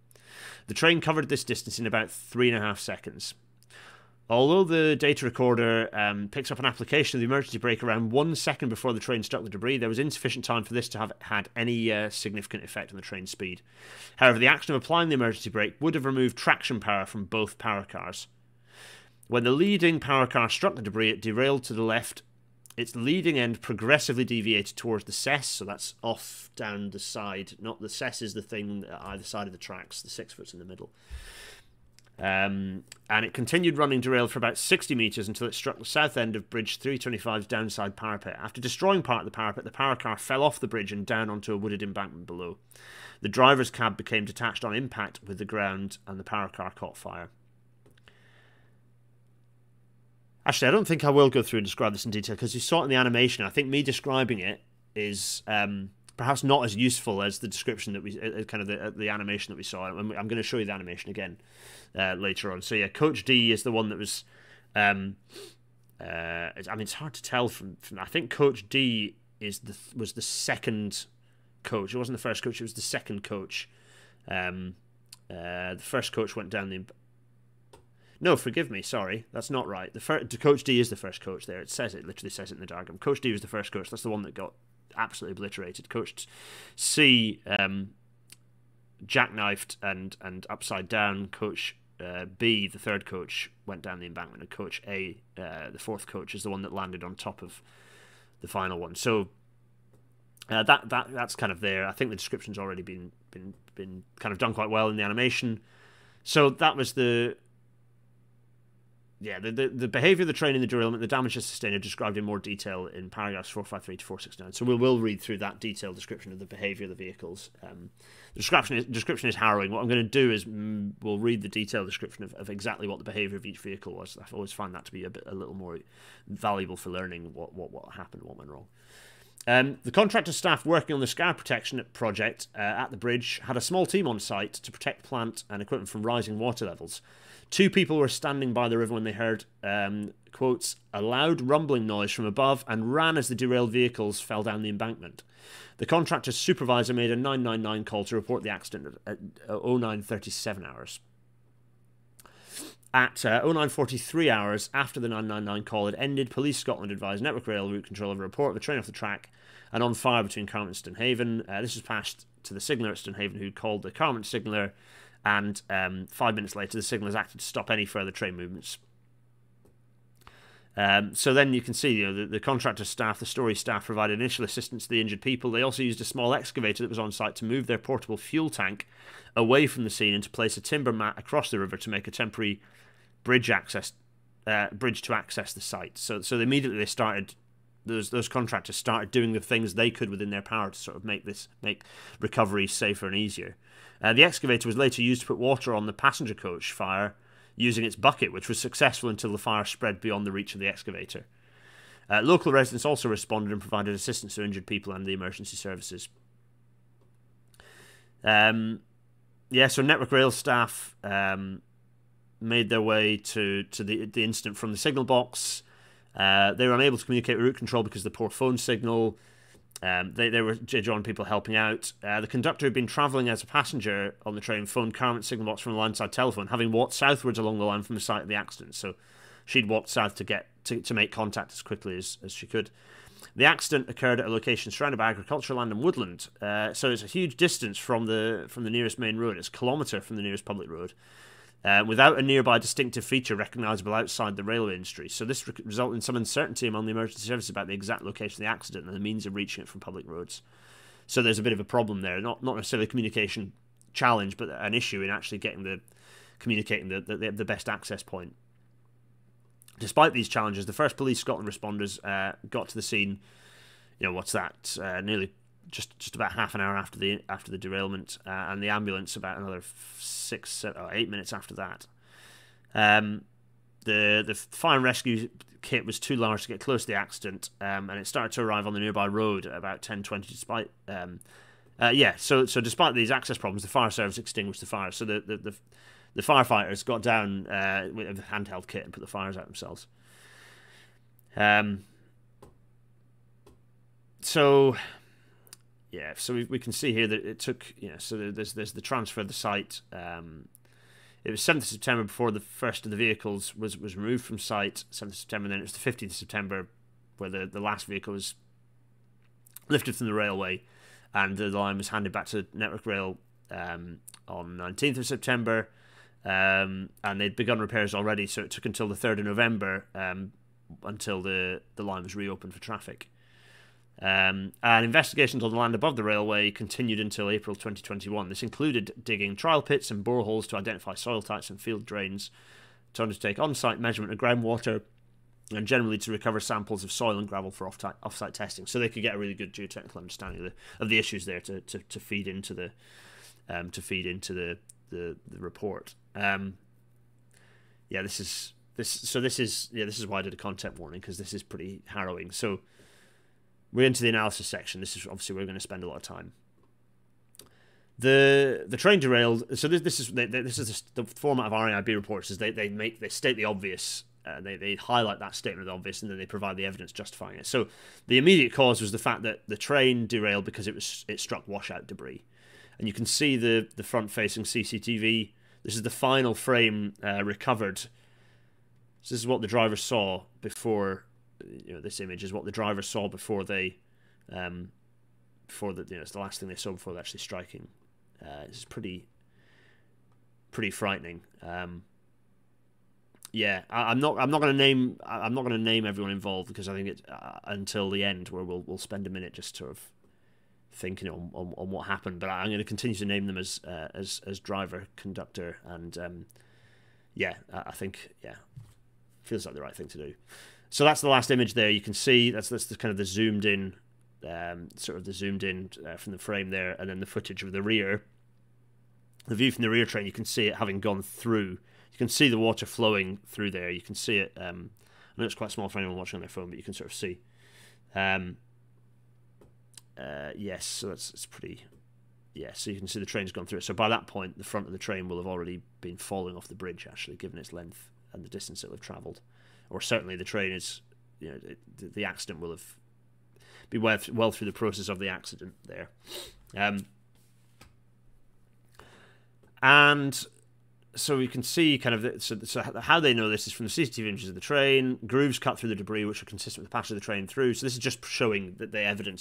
The train covered this distance in about 3.5 seconds. Although the data recorder picks up an application of the emergency brake around 1 second before the train struck the debris, there was insufficient time for this to have had any significant effect on the train's speed. However, the action of applying the emergency brake would have removed traction power from both power cars. When the leading power car struck the debris, it derailed to the left. Its leading end progressively deviated towards the cess, so that's off down the side. Not the cess is the thing at either side of the tracks, the 6 foot's in the middle. And it continued running derailed for about 60 metres until it struck the south end of Bridge 325's downside parapet. After destroying part of the parapet, the power car fell off the bridge and down onto a wooded embankment below. The driver's cab became detached on impact with the ground, and the power car caught fire. Actually, I don't think I will go through and describe this in detail because you saw it in the animation. I think me describing it is perhaps not as useful as the description that we, kind of the animation that we saw. I'm going to show you the animation again later on. So yeah, Coach D is the one that was. I mean, it's hard to tell from I think Coach D was the second coach. It wasn't the first coach. It was the second coach. The first coach went down the. No, forgive me. Sorry, that's not right. The Coach D is the first coach there. It literally says it in the diagram. Coach D was the first coach. That's the one that got absolutely obliterated. Coach C jackknifed and upside down. Coach B, the third coach, went down the embankment, and Coach A, the fourth coach, is the one that landed on top of the final one. So that's kind of there. I think the description's already been kind of done quite well in the animation. So that was the behaviour of the train in the derailment, the damage sustained, are described in more detail in paragraphs 453 to 469. So we will read through that detailed description of the behaviour of the vehicles. The description is harrowing. What I'm going to do is we'll read the detailed description of exactly what the behaviour of each vehicle was. I've always found that to be a little more valuable for learning what happened, what went wrong. The contractor staff working on the scar protection project at the bridge had a small team on site to protect plant and equipment from rising water levels. 2 people were standing by the river when they heard, quotes, a loud rumbling noise from above and ran as the derailed vehicles fell down the embankment. The contractor's supervisor made a 999 call to report the accident at 09:37 hours. At 09:43 hours after the 999 call had ended, Police Scotland advised Network Rail route control of a report of a train off the track and on fire between Carmont and Stonehaven. This was passed to the signaller at Stonehaven, who called the Carmont signaller, and 5 minutes later the signallers acted to stop any further train movements. So then you can see, the contractor staff, the story staff, provided initial assistance to the injured people. They also used a small excavator that was on site to move their portable fuel tank away from the scene and to place a timber mat across the river to make a temporary bridge to access the site. So immediately they started. Those contractors started doing the things they could within their power to sort of make recovery safer and easier. The excavator was later used to put water on the passenger coach fire using its bucket, which was successful until the fire spread beyond the reach of the excavator. Local residents also responded and provided assistance to injured people and the emergency services. So Network Rail staff made their way to the incident from the signal box. They were unable to communicate with route control because of the poor phone signal. They were joining people helping out. The conductor had been travelling as a passenger on the train, phoned Carmont signal box from a line-side telephone, having walked southwards along the line from the site of the accident. So she'd walked south to make contact as quickly as she could. The accident occurred at a location surrounded by agricultural land and woodland. So it's a huge distance from the nearest main road. It's a kilometre from the nearest public road. without a nearby distinctive feature recognisable outside the railway industry. So this resulted in some uncertainty among the emergency services about the exact location of the accident and the means of reaching it from public roads. So there's a bit of a problem there, not necessarily a communication challenge, but an issue in actually communicating the best access point. Despite these challenges, the first Police Scotland responders got to the scene. What's that? Nearly just about half an hour after the derailment, and the ambulance about another 6, 7, or 8 minutes after that. The fire and rescue kit was too large to get close to the accident, and it started to arrive on the nearby road at about 10:20. Despite so despite these access problems, the fire service extinguished the fire. So the firefighters got down with a handheld kit and put the fires out themselves. So we can see here that it took, so there's the transfer of the site. It was 7th of September before the first of the vehicles was removed from site, 7th of September, and then it was the 15th of September where the last vehicle was lifted from the railway, and the line was handed back to Network Rail on 19th of September, and they'd begun repairs already, so it took until the 3rd of November until the line was reopened for traffic. And investigations on the land above the railway continued until April 2021. This included digging trial pits and boreholes to identify soil types and field drains, to undertake on-site measurement of groundwater, and generally to recover samples of soil and gravel for off-site testing, so they could get a really good geotechnical understanding of the issues there to feed into the report. This is why I did a content warning, because this is pretty harrowing. So we're into the analysis section. This is obviously where we're going to spend a lot of time. The train derailed. So this is the format of RAIB reports. Is they state the obvious. They highlight that statement of the obvious, and then they provide the evidence justifying it. So the immediate cause was the fact that the train derailed because it struck washout debris, and you can see the front-facing CCTV. This is the final frame recovered. So this is what the driver saw before. This image is what the driver saw before they, it's the last thing they saw before they're actually striking. It's pretty frightening. I'm not going to name everyone involved, because I think it's until the end where we'll spend a minute just sort of thinking on what happened. But I'm going to continue to name them as driver, conductor, and I think feels like the right thing to do. So that's the last image there. You can see that's the kind of the zoomed in, from the frame there, and then the footage of the rear. The view from the rear train, you can see it having gone through. You can see the water flowing through there. You can see it. I know it's quite small for anyone watching on their phone, but you can sort of see. Yes, so it's pretty. Yeah, so you can see the train's gone through it. So by that point, the front of the train will have already been falling off the bridge, actually, given its length and the distance it will have travelled. Or certainly the train is, the accident will have been well through the process of the accident there. And so we can see kind of, so how they know this is from the CCTV images of the train, grooves cut through the debris which are consistent with the passage of the train through. So this is just showing that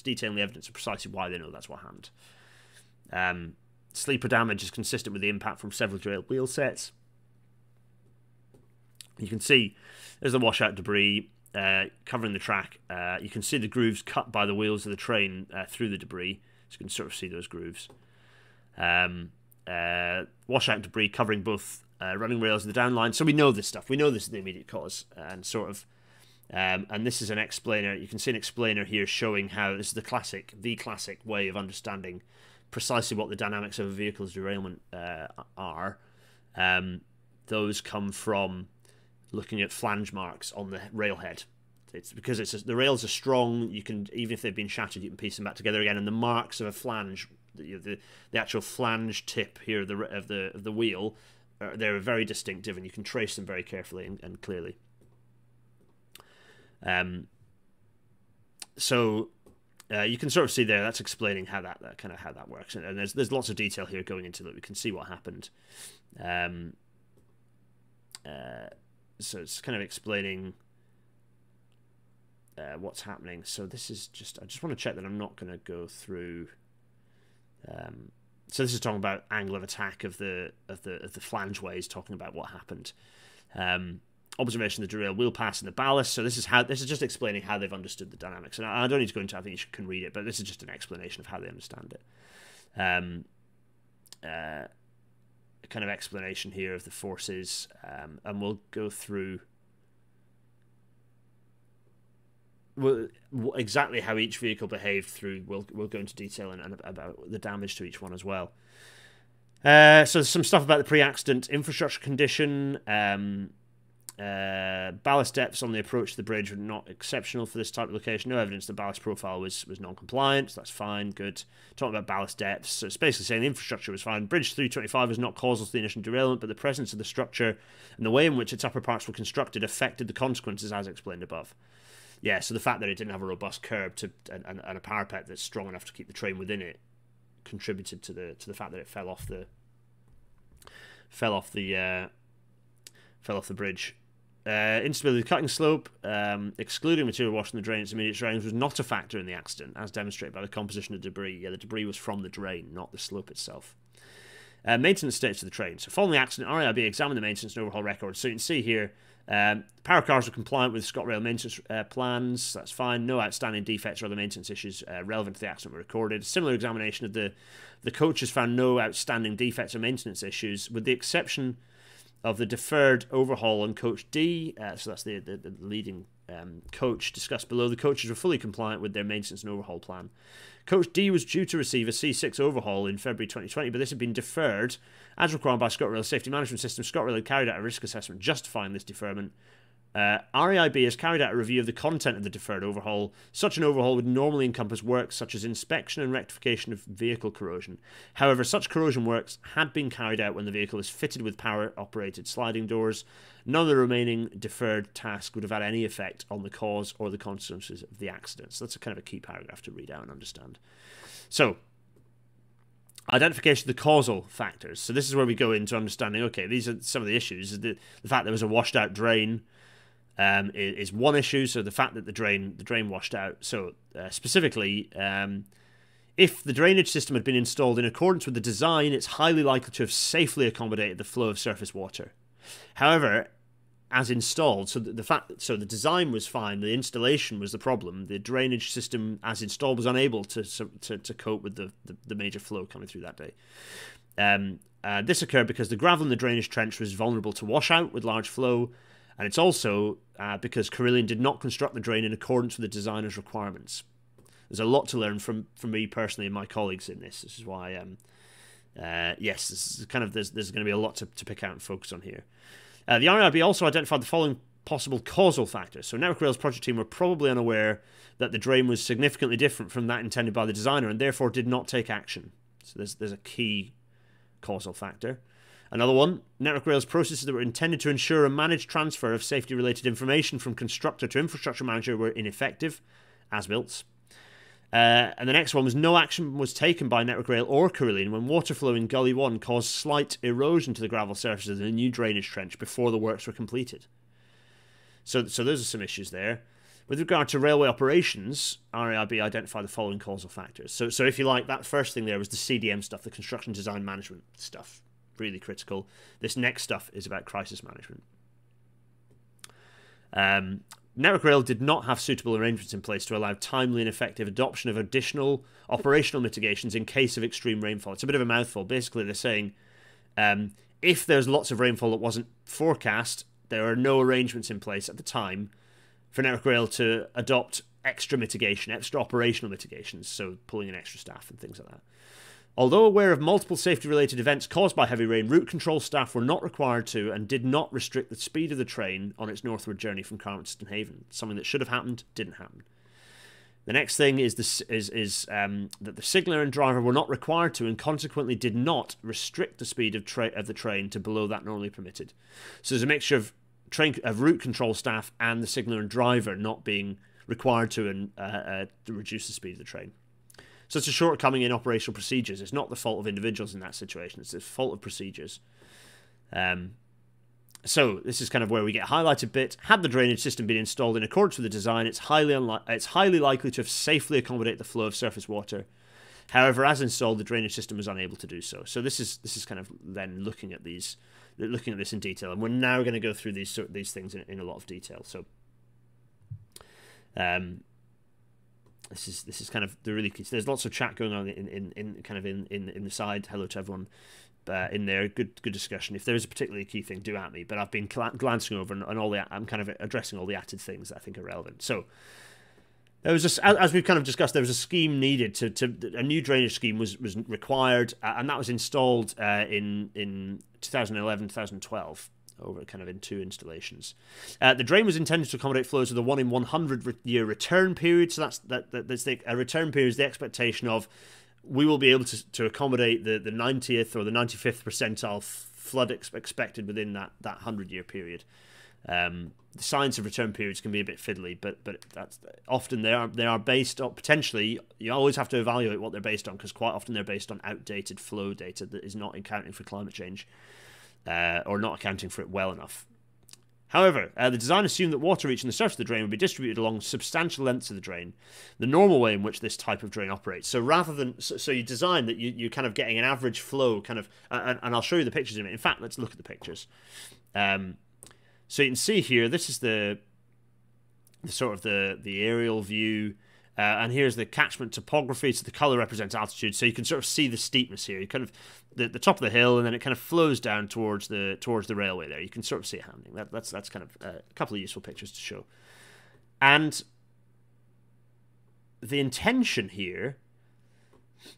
detailing the evidence of precisely why they know that's what happened. Sleeper damage is consistent with the impact from several derailed wheel sets. You can see there's the washout debris covering the track. You can see the grooves cut by the wheels of the train through the debris. So you can sort of see those grooves. Washout debris covering both running rails and the downline. So we know this stuff. We know this is the immediate cause. And this is an explainer. You can see an explainer here showing how this is the classic way of understanding precisely what the dynamics of a vehicle's derailment are. Those come from looking at flange marks on the railhead. It's because the rails are strong. You can, even if they've been shattered, you can piece them back together again. And the marks of a flange, the actual flange tip here of the wheel, they're very distinctive, and you can trace them very carefully and clearly. So you can sort of see there. That's explaining how that works. And there's lots of detail here going into that. We can see what happened. So it's kind of explaining what's happening. So this is I just want to check that I'm not going to go through. So this is talking about angle of attack of the flangeways, talking about what happened. Observation of the derail wheel pass and the ballast. So this is just explaining how they've understood the dynamics. And I don't need to go into. I think you can read it, but this is just an explanation of how they understand it. A kind of explanation here of the forces, and we'll go through exactly how each vehicle behaved through. We'll go into detail and about the damage to each one as well. So some stuff about the pre-accident infrastructure condition. Ballast depths on the approach to the bridge were not exceptional for this type of location. No evidence the ballast profile was non-compliant, so that's fine, good. Talking about ballast depths, so it's basically saying the infrastructure was fine. Bridge 325 was not causal to the initial derailment, but the presence of the structure and the way in which its upper parts were constructed affected the consequences as explained above. Yeah, so the fact that it didn't have a robust curb and a parapet that's strong enough to keep the train within it contributed to the fact that it fell off the bridge. Instability of the cutting slope, excluding material washing the drain its immediate surroundings, was not a factor in the accident, as demonstrated by the composition of debris. Yeah, the debris was from the drain, not the slope itself. Maintenance status of the train. So following the accident, RAIB examined the maintenance and overhaul records. So you can see here, power cars were compliant with ScotRail maintenance plans. That's fine. No outstanding defects or other maintenance issues relevant to the accident were recorded. A similar examination of the coaches found no outstanding defects or maintenance issues, with the exception of the deferred overhaul on Coach D. So that's the leading coach discussed below. The coaches were fully compliant with their maintenance and overhaul plan. Coach D was due to receive a C6 overhaul in February 2020, but this had been deferred as required by ScotRail's safety management system. ScotRail had carried out a risk assessment justifying this deferment. RAIB has carried out a review of the content of the deferred overhaul. Such an overhaul would normally encompass works such as inspection and rectification of vehicle corrosion. However, such corrosion works had been carried out when the vehicle was fitted with power-operated sliding doors. None of the remaining deferred tasks would have had any effect on the cause or the consequences of the accident. So that's a kind of a key paragraph to read out and understand. So, identification of the causal factors. So this is where we go into understanding, okay, these are some of the issues. The fact there was a washed-out drain is one issue. So the fact that the drain washed out. So specifically, if the drainage system had been installed in accordance with the design, it's highly likely to have safely accommodated the flow of surface water. However, as installed, so the design was fine, the installation was the problem. The drainage system, as installed, was unable to cope with the major flow coming through that day. This occurred because the gravel in the drainage trench was vulnerable to washout with large flow. And it's also because Carillion did not construct the drain in accordance with the designer's requirements. There's a lot to learn from me personally and my colleagues in this. This is why, yes, this is kind of there's going to be a lot to pick out and focus on here. The RAIB also identified the following possible causal factors. So Network Rail's project team were probably unaware that the drain was significantly different from that intended by the designer and therefore did not take action. So there's a key causal factor. Another one, Network Rail's processes that were intended to ensure a managed transfer of safety-related information from constructor to infrastructure manager were ineffective, as built. And the next one was no action was taken by Network Rail or Carillion when water flow in Gully 1 caused slight erosion to the gravel surface of the new drainage trench before the works were completed. So those are some issues there. With regard to railway operations, RAIB identified the following causal factors. So if you like, that first thing there was the CDM stuff, the construction design management stuff. Really critical. This next stuff is about crisis management. Network Rail did not have suitable arrangements in place to allow timely and effective adoption of additional operational mitigations in case of extreme rainfall. It's a bit of a mouthful. Basically, they're saying if there's lots of rainfall that wasn't forecast, there are no arrangements in place at the time for Network Rail to adopt extra mitigation, extra operational mitigations, so pulling in extra staff and things like that. Although aware of multiple safety-related events caused by heavy rain, route control staff were not required to and did not restrict the speed of the train on its northward journey from Carmont to Stonehaven. Something that should have happened, didn't happen. The next thing is that the signaller and driver were not required to and consequently did not restrict the speed of the train to below that normally permitted. So there's a mixture of route control staff and the signaller and driver not being required to reduce the speed of the train. So it's a shortcoming in operational procedures. It's not the fault of individuals in that situation. It's the fault of procedures. So this is kind of where we get a highlighted bit. Had the drainage system been installed in accordance with the design, it's highly likely to have safely accommodated the flow of surface water. However, as installed, the drainage system was unable to do so. So this is kind of then looking at this in detail, and we're now going to go through these things in a lot of detail. So, this is kind of the really key. So there's lots of chat going on in the side. Hello to everyone in there. Good discussion. If there is a particularly key thing, do at me. But I've been glancing over and I'm kind of addressing all the added things that I think are relevant. So there was as we've kind of discussed, there was a scheme needed a new drainage scheme was required, and that was installed in 2011, 2012. Over kind of in 2 installations. The drain was intended to accommodate flows with a 1 in 100 year return period. So that's a return period is the expectation of we will be able to accommodate the 90th or the 95th percentile flood expected within that 100-year period. The science of return periods can be a bit fiddly, but that's often they are based on, potentially you always have to evaluate what they're based on, because quite often they're based on outdated flow data that is not accounting for climate change. Or not accounting for it well enough. However, the design assumed that water reaching the surface of the drain would be distributed along substantial lengths of the drain, the normal way in which this type of drain operates. So rather than, so you design that you're kind of getting an average flow, kind of, and I'll show you the pictures in a minute. In fact, let's look at the pictures. So you can see here, this is the sort of the aerial view. And here's the catchment topography, so the colour represents altitude, so you can sort of see the steepness here. You kind of the top of the hill, and then it kind of flows down towards the railway there. You can sort of see it happening. That's kind of a couple of useful pictures to show. And the intention here,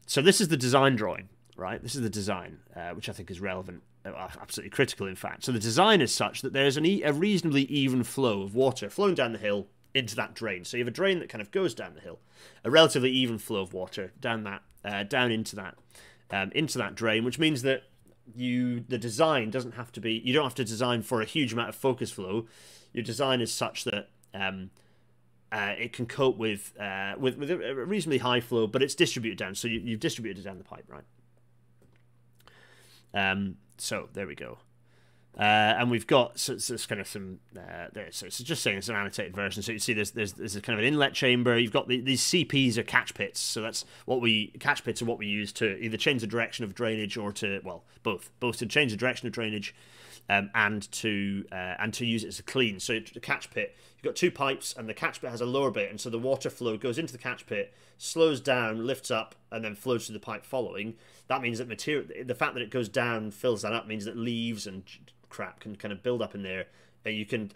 so this is the design drawing, right? This is the design, which I think is relevant, absolutely critical, in fact. So the design is such that there's a reasonably even flow of water flowing down the hill into that drain. So you have a drain that kind of goes down the hill, a relatively even flow of water down into that drain, which means that the design doesn't have to be, you don't have to design for a huge amount of focus flow. Your design is such that it can cope with a reasonably high flow, but it's distributed down. So you've distributed it down the pipe, right? So there we go. And we've got so it's kind of some there. So it's just saying it's an annotated version. So you see there's a kind of an inlet chamber. You've got these CPs are catch pits. So that's catch pits are what we use to either change the direction of drainage or to, well, both to change the direction of drainage, and to use it as a clean. So the catch pit, you've got 2 pipes, and the catch pit has a lower bit, and so the water flow goes into the catch pit, slows down, lifts up, and then flows through the pipe following. That means that the fact that it goes down fills that up means that leaves and crap can kind of build up in there, and you can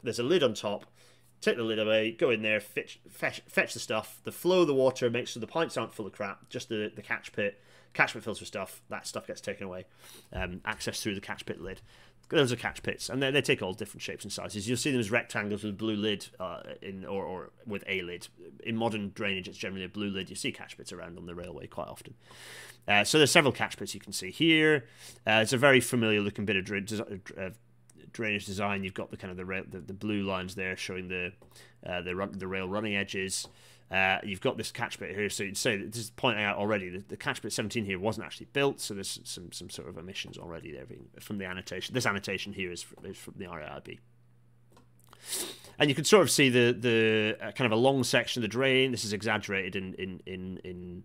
there's a lid on top. Take the lid away, go in there, fetch the stuff. The flow of the water makes sure the pipes aren't full of crap. Just the catchment fills with stuff. That stuff gets taken away. Access through the catch pit lid. Those are catch pits, and they take all different shapes and sizes. You'll see them as rectangles with a blue lid, or with a lid. In modern drainage, it's generally a blue lid. You see catch pits around on the railway quite often. So there's several catch pits you can see here. It's a very familiar looking bit of drainage design. You've got the kind of the blue lines there showing the rail running edges. You've got this catch pit here, so you'd say that this is pointing out already that the catch pit 17 here wasn't actually built, so there's some sort of omissions already there from the annotation. This annotation here is from the RAIB. And you can sort of see the kind of a long section of the drain. This is exaggerated in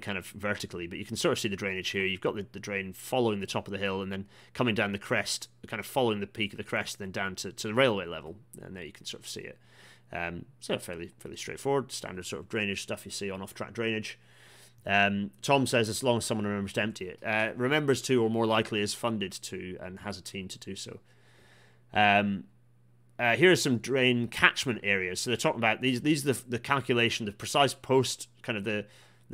kind of vertically, but you can sort of see the drainage here. You've got the drain following the top of the hill and then coming down the crest, kind of following the peak of the crest, and then down to the railway level, and there you can sort of see it. So fairly straightforward, standard sort of drainage stuff you see on off-track drainage. Tom says as long as someone remembers to empty it. Remembers to, or more likely is funded to, and has a team to do so. Here are some drain catchment areas. So they're talking about these are the calculation, the precise post, kind of the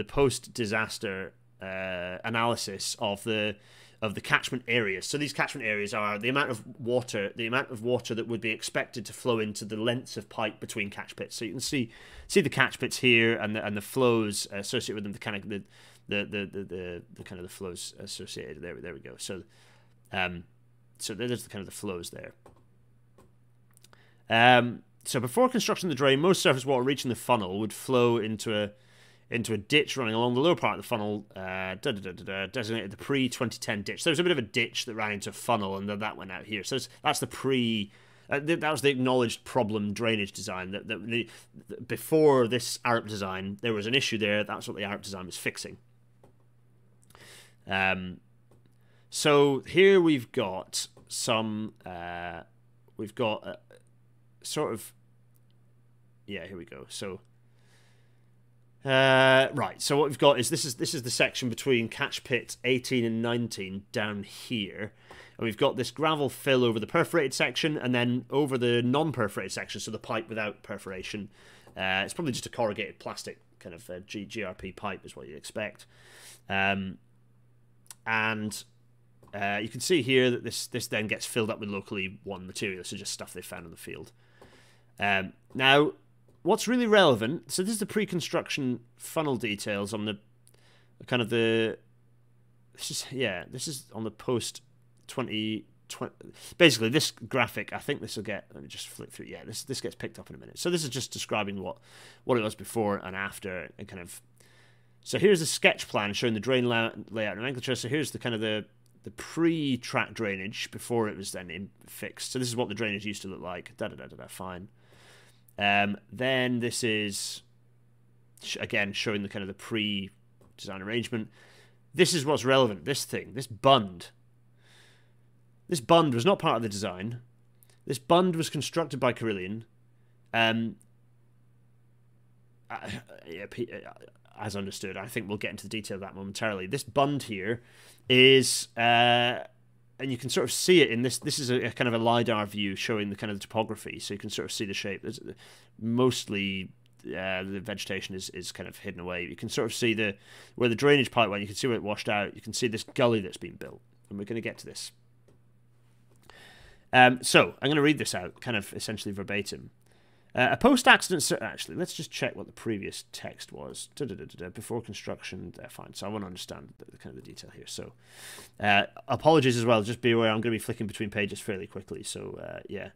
post-disaster analysis of the catchment areas. So these catchment areas are the amount of water that would be expected to flow into the lengths of pipe between catch pits. So you can see the catch pits here and the flows associated with them. The kind of the kind of the flows associated. There we go. So there's the kind of the flows there. So before construction of the drain, most surface water reaching the funnel would flow into a ditch running along the lower part of the funnel, designated the pre-2010 ditch. So there was a bit of a ditch that ran into a funnel, and then that went out here. So that's the pre That was the acknowledged problem drainage design. That before this ARP design, there was an issue there. That's what the ARP design was fixing. So here we've got some. We've got sort of. Yeah, here we go. So. Right. So what we've got is this is the section between catch pit 18 and 19 down here. And we've got this gravel fill over the perforated section and then over the non-perforated section, so the pipe without perforation. It's probably just a corrugated plastic kind of GRP pipe is what you'd expect. And you can see here that this then gets filled up with locally won material, so just stuff they found in the field. Now, what's really relevant, so this is the pre-construction funnel details on the kind of the... This is on the post 2020. Basically, this graphic, I think this will get... Let me just flip through. Yeah, this gets picked up in a minute. So this is just describing what it was before and after, and kind of... So here's a sketch plan showing the drain layout and nomenclature. So here's the kind of the pre-track drainage before it was then fixed. So this is what the drainage used to look like. Fine. Then this is again showing the kind of the pre-design arrangement. This is what's relevant. This bund. This bund was not part of the design. This bund was constructed by Carillion. As understood, I think we'll get into the detail of that momentarily. This bund here is, and you can sort of see it in this. This is a kind of a LiDAR view showing the kind of the topography, so you can sort of see the shape. There's mostly the vegetation is kind of hidden away. You can sort of see where the drainage pipe went. You can see where it washed out. You can see this gully that's been built, and we're going to get to this. So I'm going to read this out, kind of essentially verbatim. A post-accident... Actually, let's just check what the previous text was. Before construction, fine. So I want to understand the kind of the detail here. So apologies as well. Just be aware, I'm going to be flicking between pages fairly quickly. So, yeah.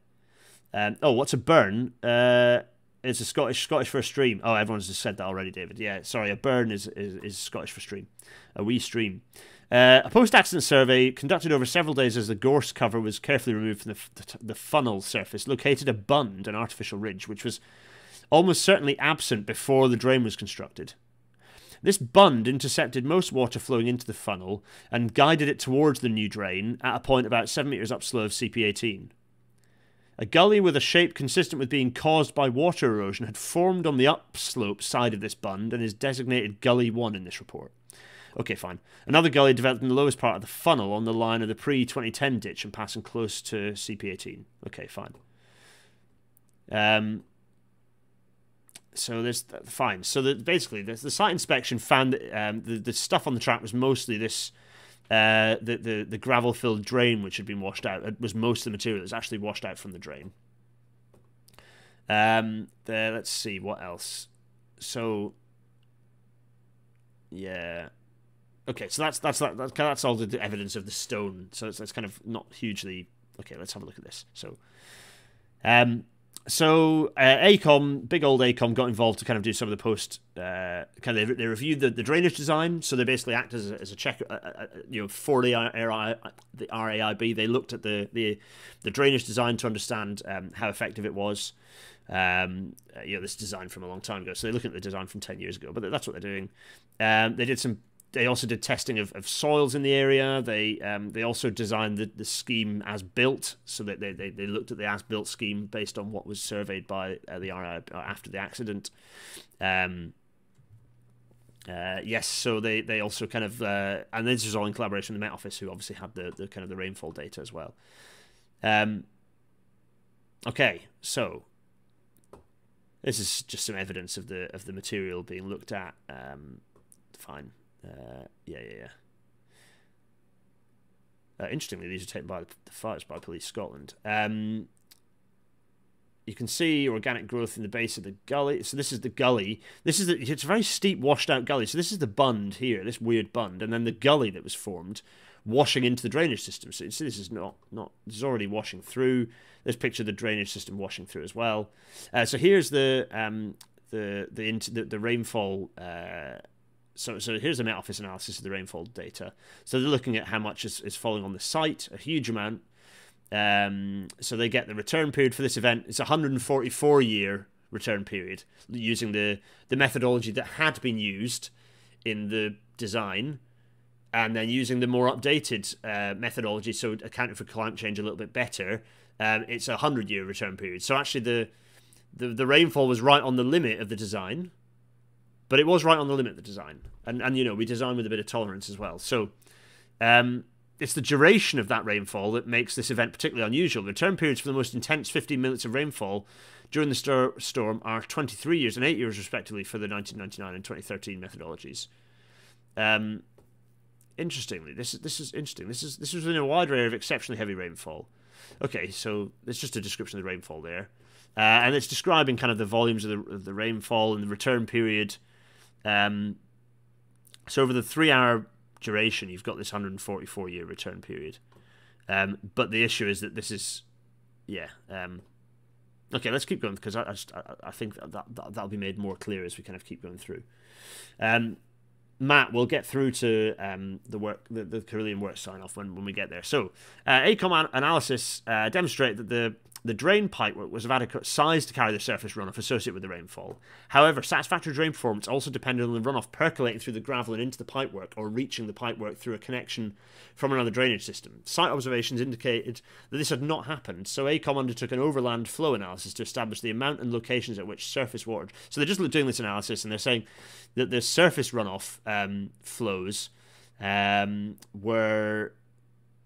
What's a burn? It's a Scottish for a stream. Oh, everyone's just said that already, David. Yeah, sorry. A burn is Scottish for stream. A wee stream. A post-accident survey conducted over several days as the gorse cover was carefully removed from the funnel surface located a bund, an artificial ridge, which was almost certainly absent before the drain was constructed. This bund intercepted most water flowing into the funnel and guided it towards the new drain at a point about 7 metres upslope of CP18. A gully with a shape consistent with being caused by water erosion had formed on the upslope side of this bund and is designated Gully 1 in this report. Okay, fine. Another gully developed in the lowest part of the funnel on the line of the pre-2010 ditch and passing close to CP18. Okay, fine. So there's fine. So basically, the site inspection found that the stuff on the track was mostly this the gravel-filled drain which had been washed out. It was most of the material that was actually washed out from the drain. Let's see what else. So yeah. Okay, so that's all the evidence of the stone. So it's kind of not hugely... Okay, let's have a look at this. So, AECOM, big old AECOM, got involved to kind of do some of the post... they reviewed the drainage design, so they basically act as a check, for the RAIB. They looked at the drainage design to understand how effective it was. This design from a long time ago. So they're looking at the design from 10 years ago, but that's what they're doing. They also did testing of soils in the area. They also designed the scheme as built, so that they looked at the as built scheme based on what was surveyed by the RI after the accident. Yes, so they also kind of and this is all in collaboration with the Met Office, who obviously had the kind of the rainfall data as well. Okay, so this is just some evidence of the material being looked at. Fine. Interestingly, these are taken by the fires by Police Scotland. You can see organic growth in the base of the gully. So this is the gully. It's a very steep, washed out gully. So this is the bund here, this weird bund, and then the gully that was formed, washing into the drainage system. So you see, this is this is already washing through. There's a picture of the drainage system washing through as well. So here's the rainfall. So here's the Met Office analysis of the rainfall data. So they're looking at how much is falling on the site, a huge amount. So they get the return period for this event. It's a 144-year return period using the methodology that had been used in the design, and then using the more updated methodology, so accounting for climate change a little bit better. It's a 100-year return period. So actually the rainfall was right on the limit of the design, but it was right on the limit of the design. And you know, we design with a bit of tolerance as well. So it's the duration of that rainfall that makes this event particularly unusual. The return periods for the most intense 15 minutes of rainfall during the storm are 23 years and 8 years respectively for the 1999 and 2013 methodologies. Interestingly, this is interesting. This was within a wide area of exceptionally heavy rainfall. Okay, so there's just a description of the rainfall there, and it's describing kind of the volumes of the rainfall and the return period. So over the 3-hour duration, you've got this 144-year return period. But the issue is that this is, okay, let's keep going, because I think that'll be made more clear as we kind of keep going through. Matt, we'll get through to the Carillion work sign-off when we get there. So, AECOM analysis demonstrate that the drain pipework was of adequate size to carry the surface runoff associated with the rainfall. However, satisfactory drain performance also depended on the runoff percolating through the gravel and into the pipework, or reaching the pipework through a connection from another drainage system. Site observations indicated that this had not happened, so AECOM undertook an overland flow analysis to establish the amount and locations at which surface water... So they're just doing this analysis, and they're saying that the surface runoff flows were...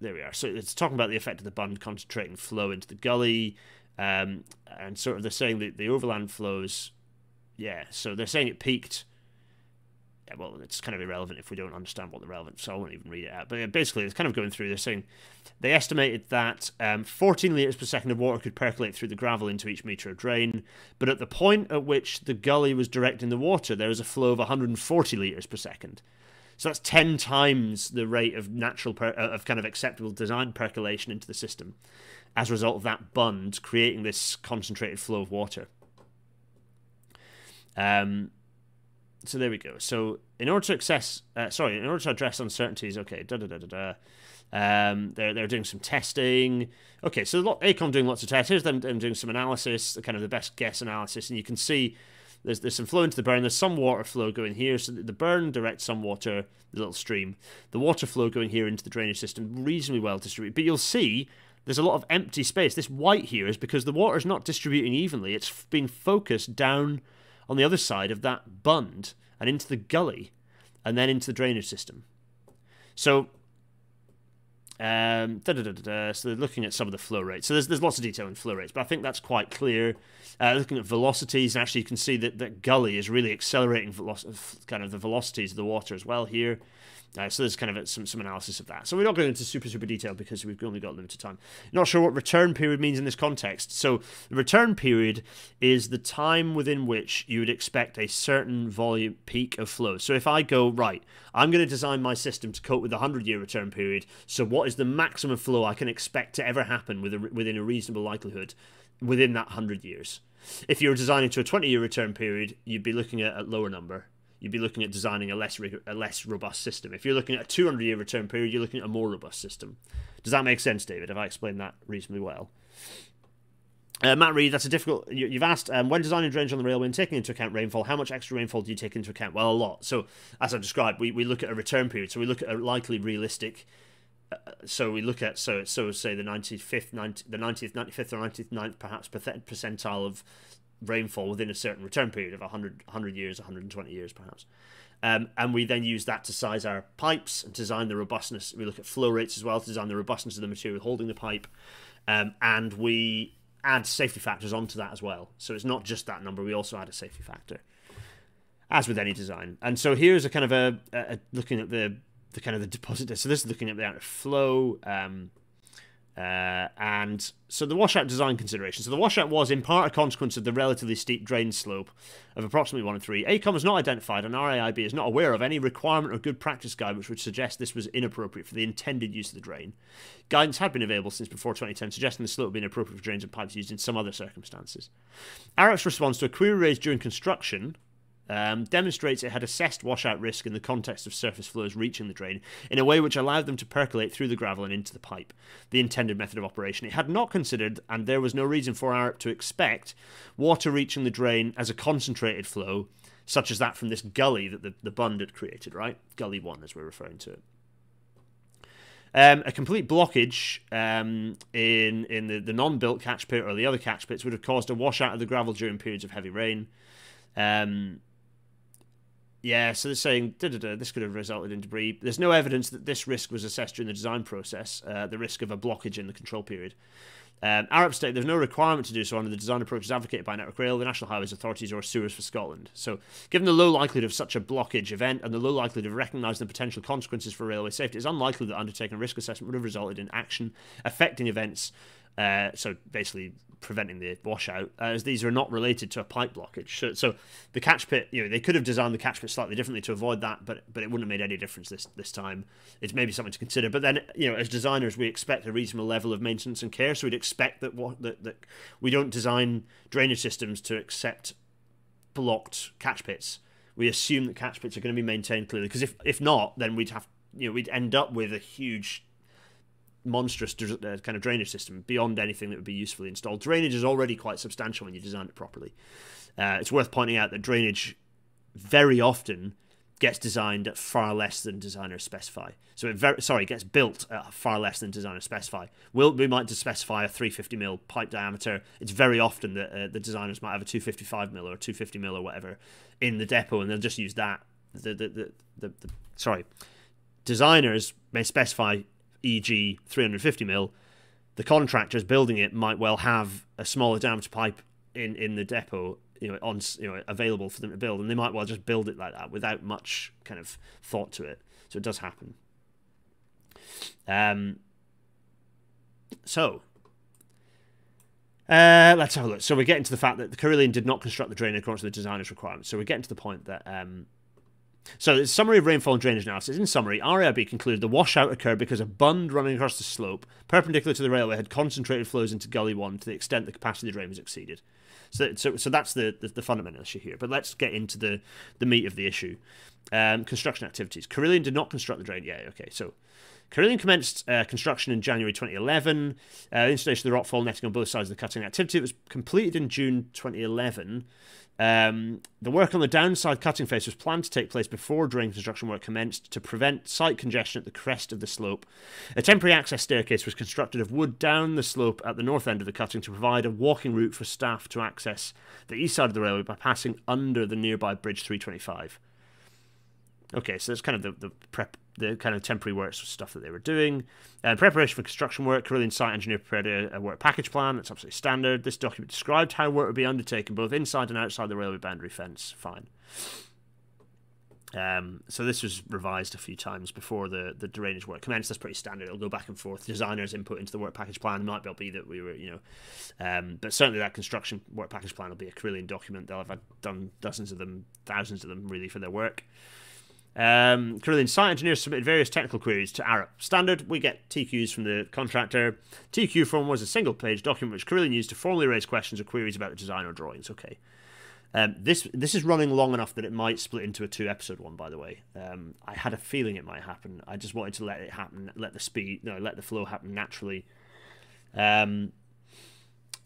There we are. So it's talking about the effect of the bund concentrating flow into the gully, and sort of they're saying that the overland flows, so they're saying it peaked. Yeah, well, it's kind of irrelevant if we don't understand what the relevant, so I won't even read it out. But basically, it's kind of going through, they're saying they estimated that 14 litres per second of water could percolate through the gravel into each metre of drain, but at the point at which the gully was directing the water, there was a flow of 140 litres per second. So that's 10 times the rate of of kind of acceptable design percolation into the system as a result of that bund creating this concentrated flow of water. So there we go. So in order to address uncertainties, okay, they're doing some testing. Okay, so AECOM doing lots of tests. Here's them doing some analysis, kind of the best guess analysis, and you can see there's some flow into the burn. There's some water flow going here, so the burn directs some water, the little stream. The water flow going here into the drainage system, reasonably well distributed. But you'll see there's a lot of empty space. This white here is because the water is not distributing evenly. It's being focused down on the other side of that bund and into the gully, and then into the drainage system. So, so they're looking at some of the flow rates. So there's lots of detail in flow rates, but I think that's quite clear. Looking at velocities, and actually you can see that that gully is really accelerating kind of the velocities of the water as well here. So there's kind of some analysis of that. So we're not going into super detail because we've only got limited time. Not sure what return period means in this context. So the return period is the time within which you would expect a certain volume peak of flow. So if I go, right, I'm going to design my system to cope with the 100-year return period. So what is the maximum flow I can expect to ever happen within a reasonable likelihood within that 100 years? If you were designing to a 20-year return period, you'd be looking at a lower number. You'd be looking at designing a less robust system. If you're looking at a 200-year return period, you're looking at a more robust system. Does that make sense, David? Have I explained that reasonably well? Matt Reed, that's a difficult... You've asked, when designing drainage on the railway and taking into account rainfall, how much extra rainfall do you take into account? Well, a lot. So, as I described, we look at a return period. So we look at a likely realistic... so we look at, say, the 90th, 95th or 99th, perhaps, percentile of rainfall within a certain return period of 100 years, 120 years perhaps. And we then use that to size our pipes and design the robustness. We look at flow rates as well to design the robustness of the material holding the pipe. And we add safety factors onto that as well. So it's not just that number, we also add a safety factor, as with any design. And so here's a kind of looking at the kind of the deposit. So this is looking at the amount of flow, and so the washout design consideration. So the washout was in part a consequence of the relatively steep drain slope of approximately 1 in 3. AECOM has not identified, and RAIB is not aware of any requirement or good practice guide which would suggest this was inappropriate for the intended use of the drain. Guidance had been available since before 2010, suggesting the slope would be inappropriate for drains and pipes used in some other circumstances. ARAP's response to a query raised during construction demonstrates it had assessed washout risk in the context of surface flows reaching the drain in a way which allowed them to percolate through the gravel and into the pipe, the intended method of operation. It had not considered, and there was no reason for ARAP to expect, water reaching the drain as a concentrated flow, such as that from this gully that the Bund had created, right? Gully 1, as we're referring to it. A complete blockage in the non-built catch pit or the other catch pits would have caused a washout of the gravel during periods of heavy rain. Yeah, so they're saying this could have resulted in debris. There's no evidence that this risk was assessed during the design process, the risk of a blockage in the control period. ARAP state there's no requirement to do so under the design approaches advocated by Network Rail, the National Highways Authorities, or Sewers for Scotland. So, given the low likelihood of such a blockage event and the low likelihood of recognising the potential consequences for railway safety, it's unlikely that undertaking a risk assessment would have resulted in action affecting events. So basically preventing the washout, as these are not related to a pipe blockage. So the catch pit, they could have designed the catch pit slightly differently to avoid that, but it wouldn't have made any difference this time. It's maybe something to consider. But then, as designers, we expect a reasonable level of maintenance and care. So we'd expect that that we don't design drainage systems to accept blocked catch pits. We assume that catch pits are going to be maintained clearly, because if not, then we'd end up with a huge, monstrous kind of drainage system beyond anything that would be usefully installed. Drainage is already quite substantial when you design it properly. It's worth pointing out that drainage very often gets designed at far less than designers specify. So it gets built at far less than designers specify. We might just specify a 350mm pipe diameter. It's very often that the designers might have a 255mm or 250mm or whatever in the depot, and they'll just use that. Designers may specify, e.g. 350mm, the contractors building it might well have a smaller diameter pipe in the depot, available for them to build, and they might well just build it like that without much kind of thought to it. So it does happen. Let's have a look. So we're getting to the fact that the Carillion did not construct the drain according to the designer's requirements. So we're getting to the point that so the summary of rainfall and drainage analysis. In summary, RAIB concluded the washout occurred because a bund running across the slope, perpendicular to the railway, had concentrated flows into Gully 1 to the extent the capacity of the drain was exceeded. So that's the fundamental issue here. But let's get into the meat of the issue. Construction activities. Carillion did not construct the drain. Yeah, okay. So Carillion commenced construction in January 2011. Installation of the rockfall netting on both sides of the cutting activity was completed in June 2011. The work on the downside cutting face was planned to take place before drain construction work commenced to prevent site congestion at the crest of the slope. A temporary access staircase was constructed of wood down the slope at the north end of the cutting to provide a walking route for staff to access the east side of the railway by passing under the nearby Bridge 325. Okay, so that's kind of the kind of temporary works stuff that they were doing. Preparation for construction work, Carillion site engineer prepared a work package plan. That's absolutely standard. This document described how work would be undertaken both inside and outside the railway boundary fence. Fine. So this was revised a few times before the drainage work commenced. That's pretty standard. It'll go back and forth. Designers input into the work package plan. It might well be that we were, but certainly that construction work package plan will be a Carillion document. They'll have done dozens of them, thousands of them, really, for their work. Carillion site engineers submitted various technical queries to ARAP. Standard, we get TQs from the contractor. TQ form was a single-page document which Carillion used to formally raise questions or queries about the design or drawings. Okay. This is running long enough that it might split into a 2-episode one, by the way. I had a feeling it might happen. I just wanted to let it happen, let the flow happen naturally.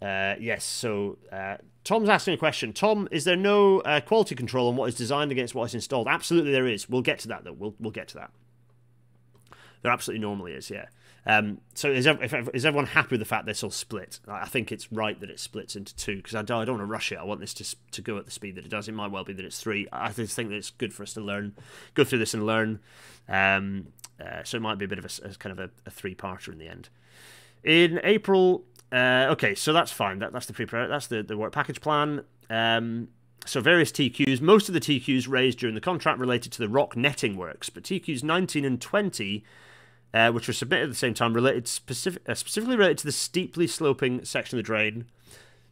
Yes, so Tom's asking a question. Tom, is there no quality control on what is designed against what is installed? Absolutely there is. We'll get to that, though. We'll get to that. There absolutely normally is, yeah. So is everyone happy with the fact this will split? I think it's right that it splits into 2, because I don't want to rush it. I want this to go at the speed that it does. It might well be that it's 3. I just think that it's good for us to go through this and learn. So it might be a bit of a kind of a 3-parter in the end. In April... okay, so that's fine. That's the work package plan. So various TQs. Most of the TQs raised during the contract related to the rock netting works, but TQs 19 and 20, which were submitted at the same time, specifically related to the steeply sloping section of the drain.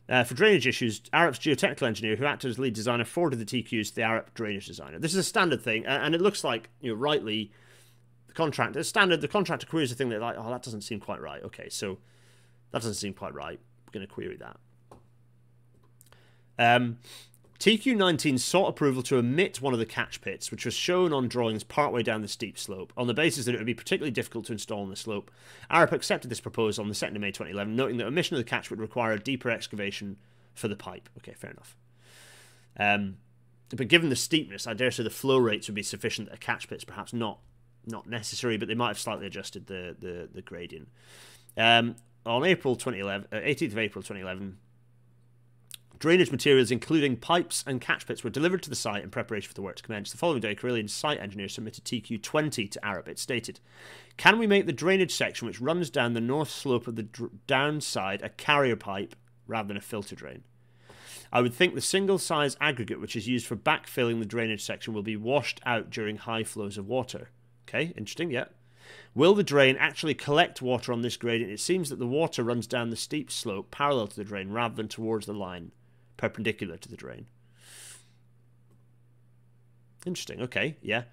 For drainage issues, ARAP's geotechnical engineer, who acted as lead designer, forwarded the TQs to the ARAP drainage designer. This is a standard thing, and it looks like, rightly, the contractor queries a thing that that doesn't seem quite right. Okay, so that doesn't seem quite right. We're going to query that. TQ19 sought approval to omit one of the catch pits, which was shown on drawings partway down the steep slope, on the basis that it would be particularly difficult to install on the slope. RAIB accepted this proposal on the 2nd of May 2011, noting that omission of the catch would require a deeper excavation for the pipe. Okay, fair enough. But given the steepness, I dare say the flow rates would be sufficient that a catch pit's perhaps not necessary, but they might have slightly adjusted the gradient. On April 2011, 18th of April 2011, drainage materials, including pipes and catch pits, were delivered to the site in preparation for the work to commence. The following day, Carillion site engineer submitted TQ20 to RAIB. It stated, "Can we make the drainage section which runs down the north slope of the downside a carrier pipe rather than a filter drain? I would think the single-size aggregate which is used for backfilling the drainage section will be washed out during high flows of water." Okay, interesting, yeah. "Will the drain actually collect water on this gradient? It seems that the water runs down the steep slope parallel to the drain rather than towards the line perpendicular to the drain." Interesting, okay, yeah.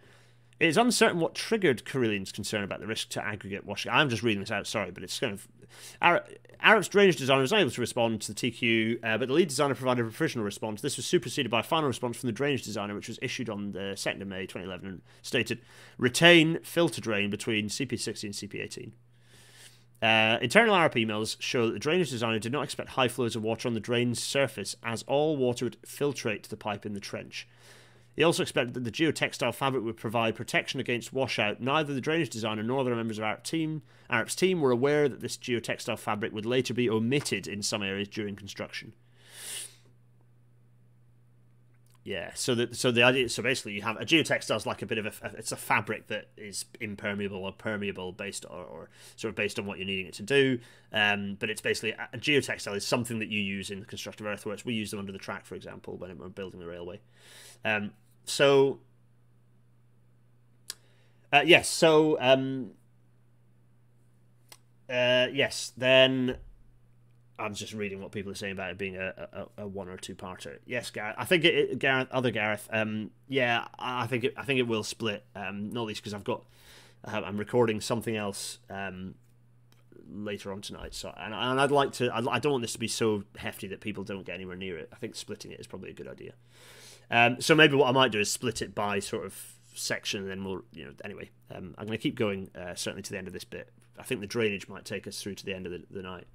"It is uncertain what triggered Carillion's concern about the risk to aggregate washing." I'm just reading this out, sorry, but it's kind of... RAIB's drainage designer was unable to respond to the TQ, but the lead designer provided a provisional response. This was superseded by a final response from the drainage designer, which was issued on the 2nd of May 2011, and stated, "Retain filter drain between CP60 and CP18. Internal RAIB emails show that the drainage designer did not expect high flows of water on the drain's surface, as all water would filtrate to the pipe in the trench. He also expected that the geotextile fabric would provide protection against washout. Neither the drainage designer nor the members of RAIB's team were aware that this geotextile fabric would later be omitted in some areas during construction." Yeah, so the idea, so basically you have a geotextile is like a bit of it's a fabric that is impermeable or permeable based or sort of based on what you're needing it to do. But it's basically a geotextile is something that you use in the construction of earthworks. We use them under the track, for example, when we're building the railway. Yes. Then I'm just reading what people are saying about it being a one or two parter. Yes, Gareth. I think Gareth. Yeah, I think it will split. Not least because I'm recording something else later on tonight. So and I'd like to. I don't want this to be so hefty that people don't get anywhere near it. I think splitting it is probably a good idea. So maybe what I might do is split it by sort of section, and then we'll, anyway. I'm going to keep going certainly to the end of this bit. I think the drainage might take us through to the end of the night.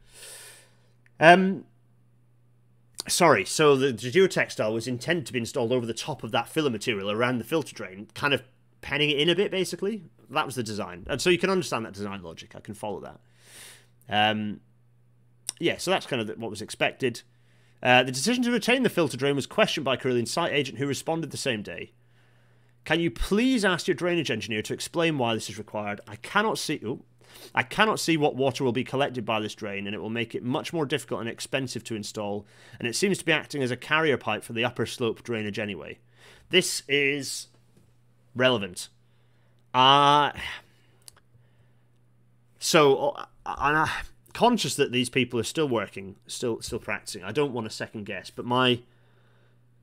Sorry, so the geotextile was intended to be installed over the top of that filler material around the filter drain, kind of penning it in a bit, basically. That was the design. And so you can understand that design logic. I can follow that. Yeah, so that's kind of what was expected. The decision to retain the filter drain was questioned by Carillion's site agent, who responded the same day. "Can you please ask your drainage engineer to explain why this is required? I cannot see what water will be collected by this drain, and it will make it much more difficult and expensive to install, and it seems to be acting as a carrier pipe for the upper slope drainage anyway." This is relevant. I'm conscious that these people are still working, still practicing. I don't want to second guess, but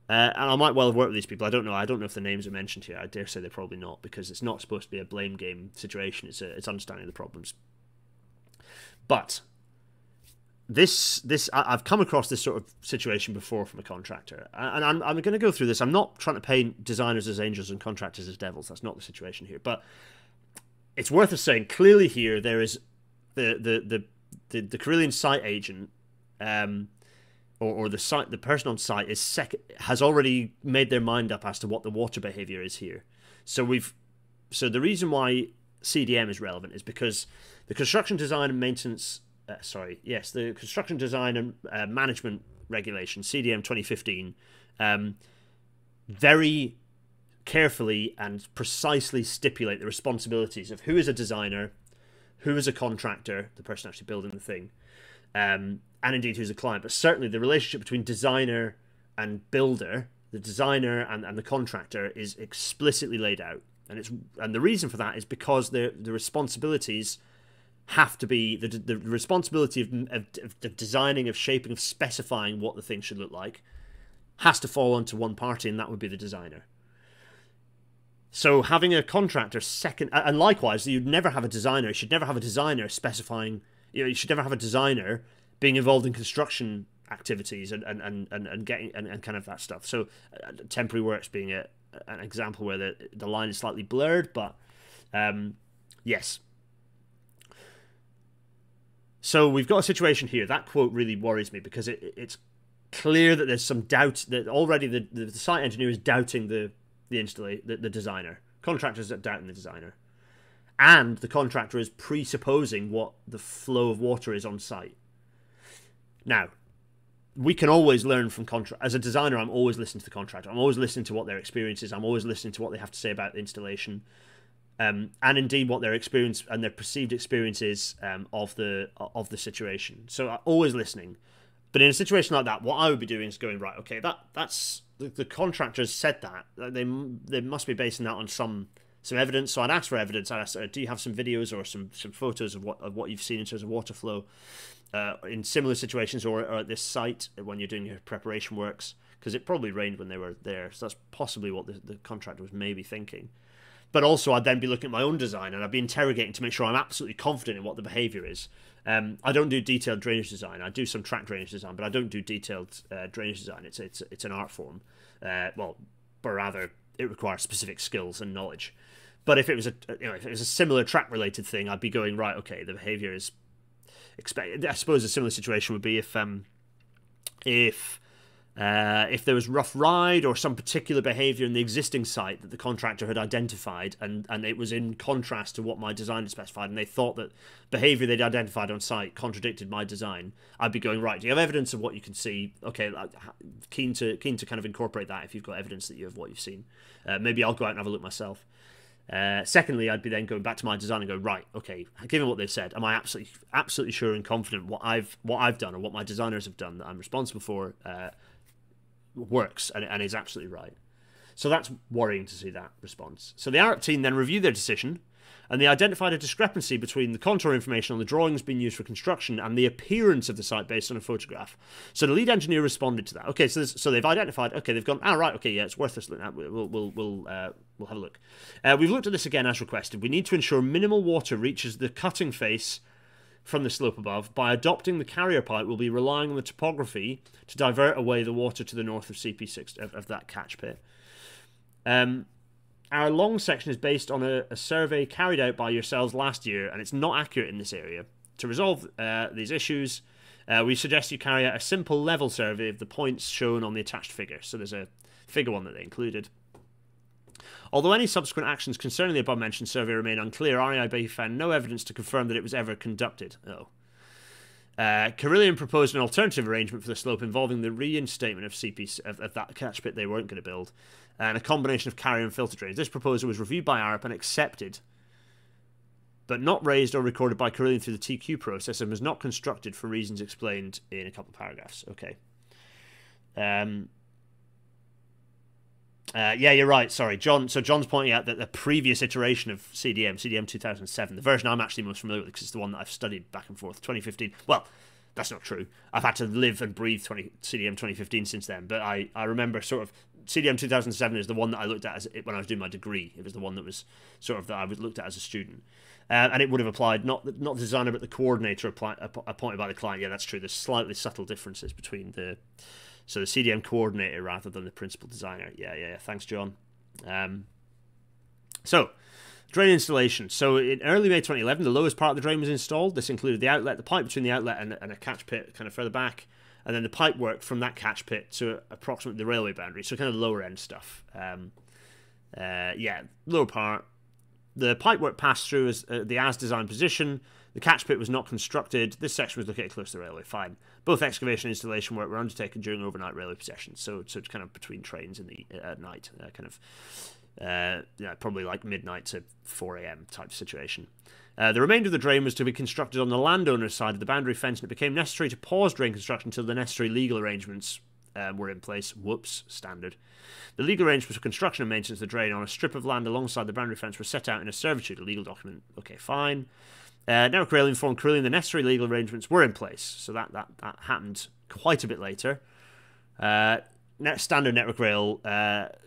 and I might well have worked with these people. I don't know if the names are mentioned here. I dare say they're probably not, because it's not supposed to be a blame game situation. It's understanding the problems. But I've come across this sort of situation before from a contractor, and I'm going to go through this. I'm not trying to paint designers as angels and contractors as devils. That's not the situation here. But it's worth us saying clearly here there is the Carillion site agent. Or the person on site has already made their mind up as to what the water behaviour is here. So the reason why CDM is relevant is because the construction design and maintenance, the construction design and management regulation, CDM 2015, very carefully and precisely stipulate the responsibilities of who is a designer, who is a contractor, the person actually building the thing, and indeed who's a client, but certainly the relationship between designer and builder, the designer and the contractor, is explicitly laid out. And the reason for that is because the responsibilities have to be the responsibility of designing, of shaping, of specifying what the thing should look like has to fall onto one party, and that would be the designer. So having a contractor second, and likewise, you'd never have a designer. You should never have a designer specifying. You should never have a designer being involved in construction activities and getting and kind of that stuff. So temporary works being an example where the line is slightly blurred, but yes. So we've got a situation here. That quote really worries me because it's clear that there's some doubt that already the site engineer is doubting the designer. Contractors are doubting the designer. And the contractor is presupposing what the flow of water is on site. Now, we can always learn from as a designer, I'm always listening to the contractor. I'm always listening to what their experience is. I'm always listening to what they have to say about the installation. And indeed what their experience and their perceived experience is of the situation. So always listening. But in a situation like that, what I would be doing is going, right, okay, that's the contractors said that. They must be basing that on some evidence. So I'd ask for evidence. I'd ask, do you have some videos or some photos of what you've seen in terms of water flow in similar situations or at this site when you're doing your preparation works? Because it probably rained when they were there. So that's possibly what the contractor was maybe thinking. But also I'd then be looking at my own design and I'd be interrogating to make sure I'm absolutely confident in what the behaviour is. I don't do detailed drainage design. I do some track drainage design, but I don't do detailed drainage design. It's an art form. But rather it requires specific skills and knowledge. But if it was a similar track related thing, I'd be going, right, okay, the behaviour is expected. I suppose a similar situation would be if there was rough ride or some particular behaviour in the existing site that the contractor had identified and it was in contrast to what my design had specified and they thought that behaviour they'd identified on site contradicted my design, I'd be going, right, do you have evidence of what you can see? Okay, keen to kind of incorporate that if you've got evidence that you have what you've seen. Maybe I'll go out and have a look myself. Secondly, I'd be then going back to my design and go, right, okay, given what they've said, am I absolutely sure and confident what I've done or what my designers have done that I'm responsible for works and is absolutely right. So that's worrying to see that response. So the ARP team then reviewed their decision and they identified a discrepancy between the contour information on the drawings being used for construction and the appearance of the site based on a photograph. So the lead engineer responded to that. Okay, so they've identified, okay, they've gone, right, okay, yeah, it's worth us looking at. We'll have a look. We've looked at this again as requested. We need to ensure minimal water reaches the cutting face from the slope above. By adopting the carrier pipe, we'll be relying on the topography to divert away the water to the north of CP6 of that catch pit. Our long section is based on a survey carried out by yourselves last year, and it's not accurate in this area. To resolve these issues, we suggest you carry out a simple level survey of the points shown on the attached figure. So there's a figure one that they included. Although any subsequent actions concerning the above-mentioned survey remain unclear, RAIB found no evidence to confirm that it was ever conducted. Carillion proposed an alternative arrangement for the slope involving the reinstatement of CP of that catch pit they weren't going to build, and a combination of carrier and filter drains. This proposal was reviewed by ARP and accepted, but not raised or recorded by Carillion through the TQ process and was not constructed for reasons explained in a couple of paragraphs. Okay. Yeah, you're right. Sorry, John. So John's pointing out that the previous iteration of CDM 2007, the version I'm actually most familiar with because it's the one that I've studied back and forth, 2015. Well, that's not true. I've had to live and breathe CDM 2015 since then. But I remember sort of CDM 2007 is the one that I looked at when I was doing my degree. It was the one that was sort of that I looked at as a student. And it would have applied, not the designer, but the coordinator appointed by the client. Yeah, that's true. There's slightly subtle differences between the CDM coordinator rather than the principal designer. Yeah. Thanks, John. So, drain installation. So, in early May 2011, the lowest part of the drain was installed. This included the outlet, the pipe between the outlet and a catch pit kind of further back, and then the pipe work from that catch pit to approximately the railway boundary. So, kind of lower end stuff. Lower part. The pipework passed through the as-designed position. The catch pit was not constructed. This section was located close to the railway. Fine. Both excavation and installation work were undertaken during overnight railway possession. So it's kind of between trains at night, probably like midnight to 4 a.m. type situation. The remainder of the drain was to be constructed on the landowner's side of the boundary fence, and it became necessary to pause drain construction until the necessary legal arrangements were in place. Whoops, standard. The legal arrangements for construction and maintenance of the drain on a strip of land alongside the boundary fence were set out in a servitude, a legal document. Okay, fine. Network Rail informed Carillion the necessary legal arrangements were in place, so that happened quite a bit later. Standard Network Rail,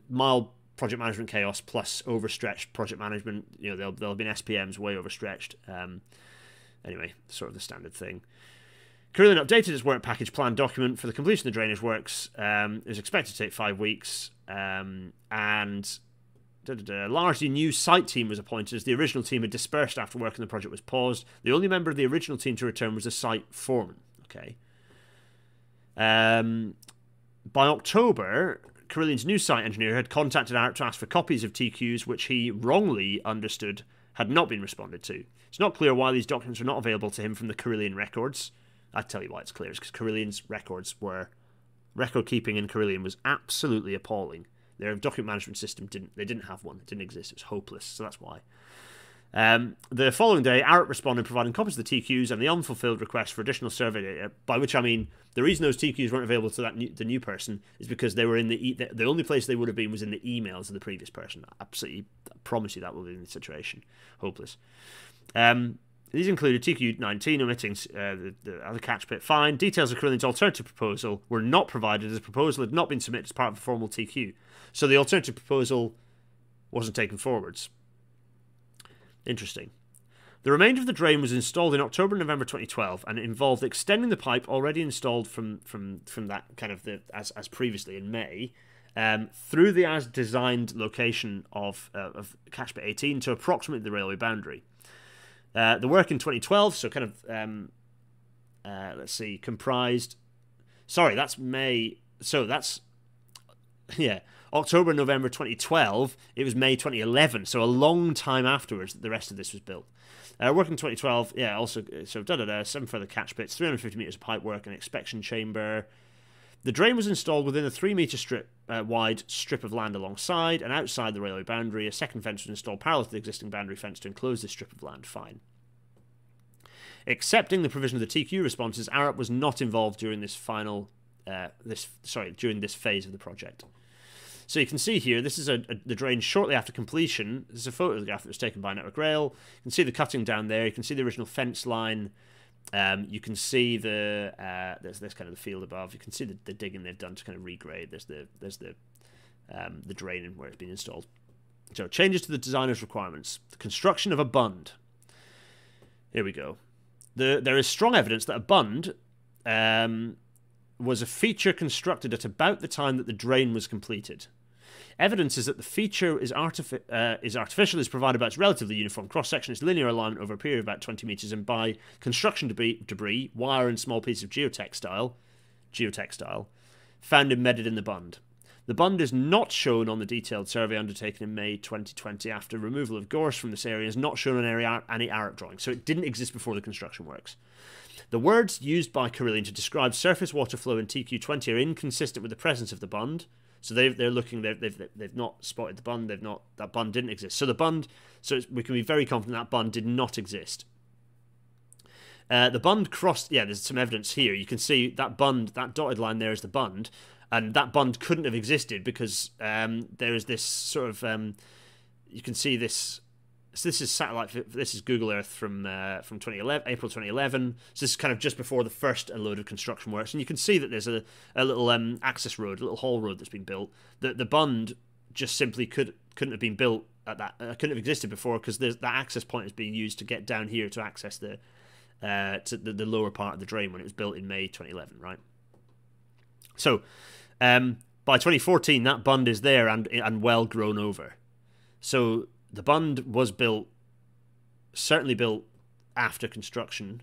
mild project management chaos plus overstretched project management. You know, there'll have been SPMs way overstretched. Anyway, sort of the standard thing. Carillion updated its work package plan document for the completion of the drainage works. It was expected to take 5 weeks, and a largely new site team was appointed as the original team had dispersed after work on the project was paused. The only member of the original team to return was the site foreman. Okay. By October, Carillion's new site engineer had contacted ARP to ask for copies of TQs, which he wrongly understood had not been responded to. It's not clear why these documents were not available to him from the Carillion records. I'll tell you why it's clear. It's because Carillion's records were... Record keeping in Carillion was absolutely appalling. Their document management system didn't have one. It didn't exist. It was hopeless. So that's why. The following day, ARP responded providing copies of the TQs and the unfulfilled request for additional survey data, by which I mean the reason those TQs weren't available to the new person is because they were in the only place they would have been was in the emails of the previous person. Absolutely, I promise you that will be in the situation. Hopeless. These included TQ19 omitting the other catch pit fine. Details of Carillion's alternative proposal were not provided as the proposal had not been submitted as part of a formal TQ. So the alternative proposal wasn't taken forwards. Interesting. The remainder of the drain was installed in October and November 2012, and it involved extending the pipe already installed from that kind of as previously in May, through the as designed location of Catchment 18 to approximately the railway boundary. The work in 2012, so kind of let's see, comprised. Sorry, that's May. So that's October and November 2012, it was May 2011, so a long time afterwards that the rest of this was built. Work in 2012, also, so 7 further catch pits, 350 metres of pipe work, an inspection chamber. The drain was installed within a 3-metre wide strip of land alongside and outside the railway boundary. A second fence was installed parallel to the existing boundary fence to enclose this strip of land. Fine. Accepting the provision of the TQ responses, ARP was not involved during this during this phase of the project. So you can see here, this is the drain shortly after completion. This is a photograph that was taken by Network Rail. You can see the cutting down there. You can see the original fence line. You can see there's kind of the field above. You can see the digging they've done to kind of regrade. There's the drain and where it's been installed. So changes to the designer's requirements. The construction of a bund. Here we go. There is strong evidence that a bund was a feature constructed at about the time that the drain was completed. Evidence is that the feature is artificial, is provided by its relatively uniform cross-section, its linear alignment over a period of about 20 metres, and by construction debris, wire and small pieces of geotextile, found embedded in the bund. The bund is not shown on the detailed survey undertaken in May 2020 after removal of gorse from this area, is not shown on any ARP drawing, so it didn't exist before the construction works. The words used by Carillion to describe surface water flow in TQ20 are inconsistent with the presence of the bund. So they've not spotted the bund. That bund didn't exist. So the bund. So we can be very confident that bund did not exist. The bund crossed. Yeah, there's some evidence here. You can see that bund. That dotted line there is the bund, and that bund couldn't have existed because there is this sort of. You can see this. So this is satellite. This is Google Earth from 2011, April 2011. So this is kind of just before the first load of construction works, and you can see that there's a little access road, a little haul road that's been built. The bund just simply couldn't have been built at that. Couldn't have existed before because that access point is being used to get down here to access the lower part of the drain when it was built in May 2011, right? So by 2014, that bund is there and well grown over. So the bund was certainly built after construction,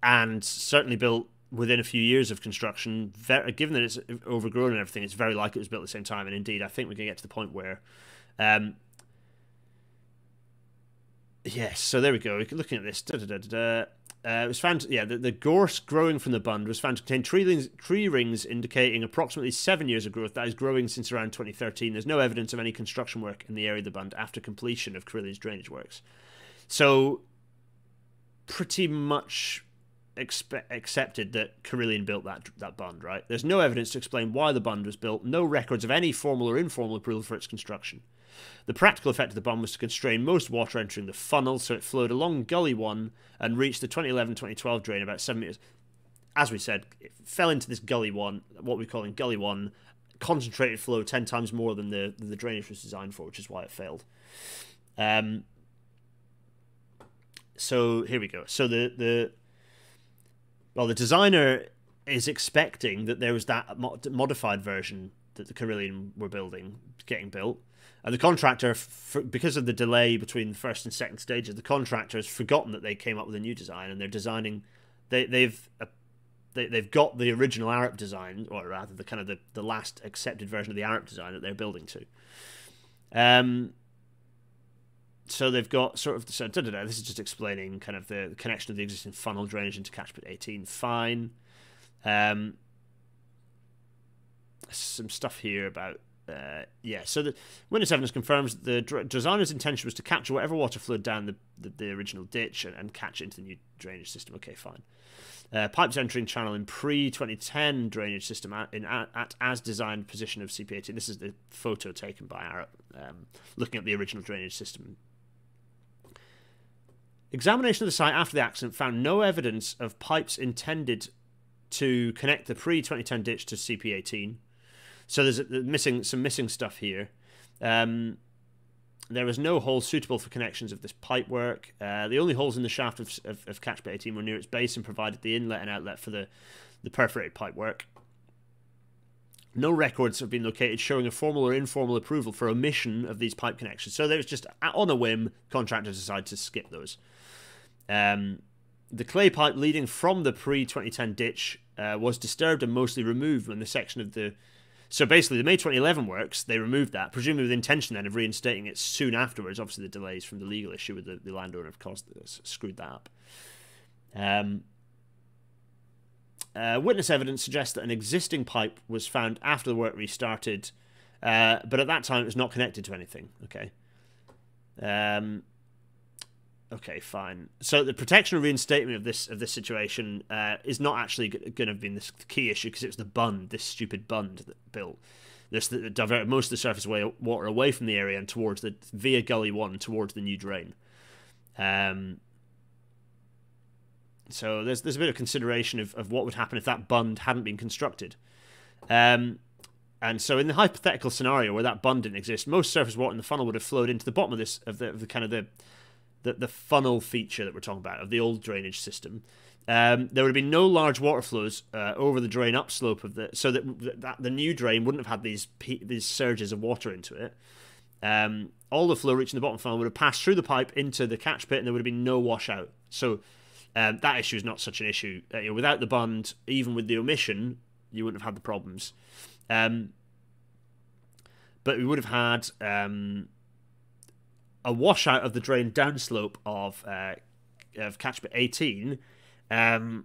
and certainly built within a few years of construction. Given that it's overgrown and everything, it's very likely it was built at the same time. And indeed, I think we're going to get to the point where, yes. So there we go. We're looking at this. It was found, the gorse growing from the bund was found to contain tree rings indicating approximately 7 years of growth. That is growing since around 2013. There's no evidence of any construction work in the area of the bund after completion of Carillion's drainage works. So, pretty much accepted that Carillion built that bund, right? There's no evidence to explain why the bund was built, no records of any formal or informal approval for its construction. The practical effect of the bund was to constrain most water entering the funnel, so it flowed along Gully 1 and reached the 2011-2012 drain about 7 metres. As we said, it fell into this Gully 1, what we're calling Gully 1, concentrated flow 10 times more than the drainage was designed for, which is why it failed. So here we go. So Well, the designer is expecting that there was that modified version that the Carillion were getting built. And the contractor, because of the delay between the first and second stages, the contractor has forgotten that they came up with a new design, and they're designing. They've got the original Arup design, or rather the kind of the last accepted version of the Arup design that they're building to. So they've got sort of... So, this is just explaining kind of the connection of the existing funnel drainage into Catchment 18. Fine. Some stuff here about... so the witness evidence confirms the designer's intention was to capture whatever water flowed down the original ditch and catch it into the new drainage system. Okay, fine. Pipes entering channel in pre-2010 drainage system at as designed position of CP18. This is the photo taken by Arup, looking at the original drainage system. Examination of the site after the accident found no evidence of pipes intended to connect the pre-2010 ditch to CP18. So there's some missing stuff here. There was no hole suitable for connections of this pipe work. The only holes in the shaft of Catchment 18 were near its base and provided the inlet and outlet for the perforated pipe work. No records have been located showing a formal or informal approval for omission of these pipe connections. So there was just, on a whim, contractors decided to skip those. The clay pipe leading from the pre-2010 ditch was disturbed and mostly removed when the section of the... So basically, the May 2011 works, they removed that, presumably with the intention then of reinstating it soon afterwards. Obviously, the delays from the legal issue with the landowner, of course, screwed that up. Witness evidence suggests that an existing pipe was found after the work restarted, but at that time it was not connected to anything. Okay. Okay, fine. So the protection and reinstatement of this situation is not actually going to have been the key issue, because it was the bund, this stupid bund that built this that diverted most of the surface water away from the area and towards via Gully 1 towards the new drain. So there's a bit of consideration of what would happen if that bund hadn't been constructed. And so in the hypothetical scenario where that bund didn't exist, most surface water in the funnel would have flowed into the bottom of the funnel feature that we're talking about, of the old drainage system. There would have been no large water flows over the drain upslope of so that the new drain wouldn't have had these surges of water into it. All the flow reaching the bottom funnel would have passed through the pipe into the catch pit, and there would have been no washout. So that issue is not such an issue. Without the bund, even with the omission, you wouldn't have had the problems. But we would have had a washout of the drain downslope of Catchment 18, and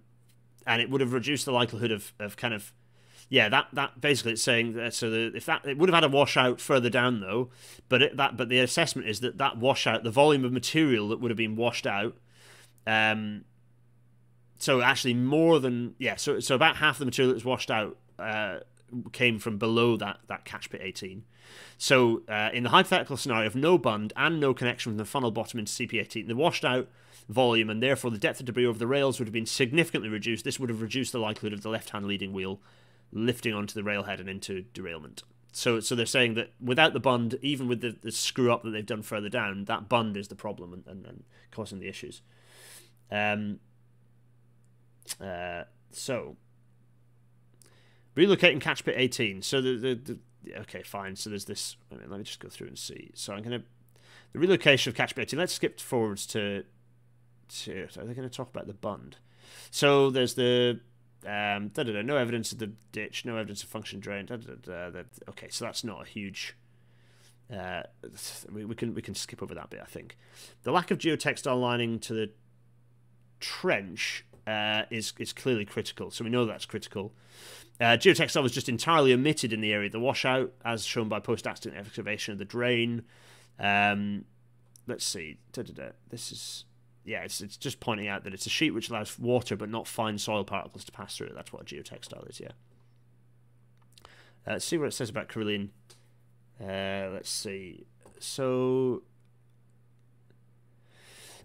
it would have reduced the likelihood of kind of... Yeah, that basically it's saying that, it would have had a washout further down though, but the assessment is that washout, the volume of material that would have been washed out, so actually more than... Yeah, so about half the material that was washed out came from below that Catchment 18. So in the hypothetical scenario of no bund and no connection from the funnel bottom into CP18, the washed out volume and therefore the depth of debris over the rails would have been significantly reduced. This would have reduced the likelihood of the left-hand leading wheel lifting onto the railhead and into derailment. So they're saying that without the bund, even with the screw-up that they've done further down, that bund is the problem and causing the issues. So relocating Catchment 18. So okay, fine. So there's this. Let me just go through and see. So the relocation of Catchment 18. Let's skip forwards to. So they're going to talk about the bund. So there's the no evidence of the ditch, no evidence of function drain. Okay, so that's not a huge. We can skip over that bit. I think the lack of geotextile lining to the trench is clearly critical. So we know that's critical. Geotextile was just entirely omitted in the area of the washout, as shown by post-accident excavation of the drain. Let's see. This is... Yeah, it's just pointing out that it's a sheet which allows water but not fine soil particles to pass through it. That's what a geotextile is, yeah. Let's see what it says about Carillion. Let's see. So...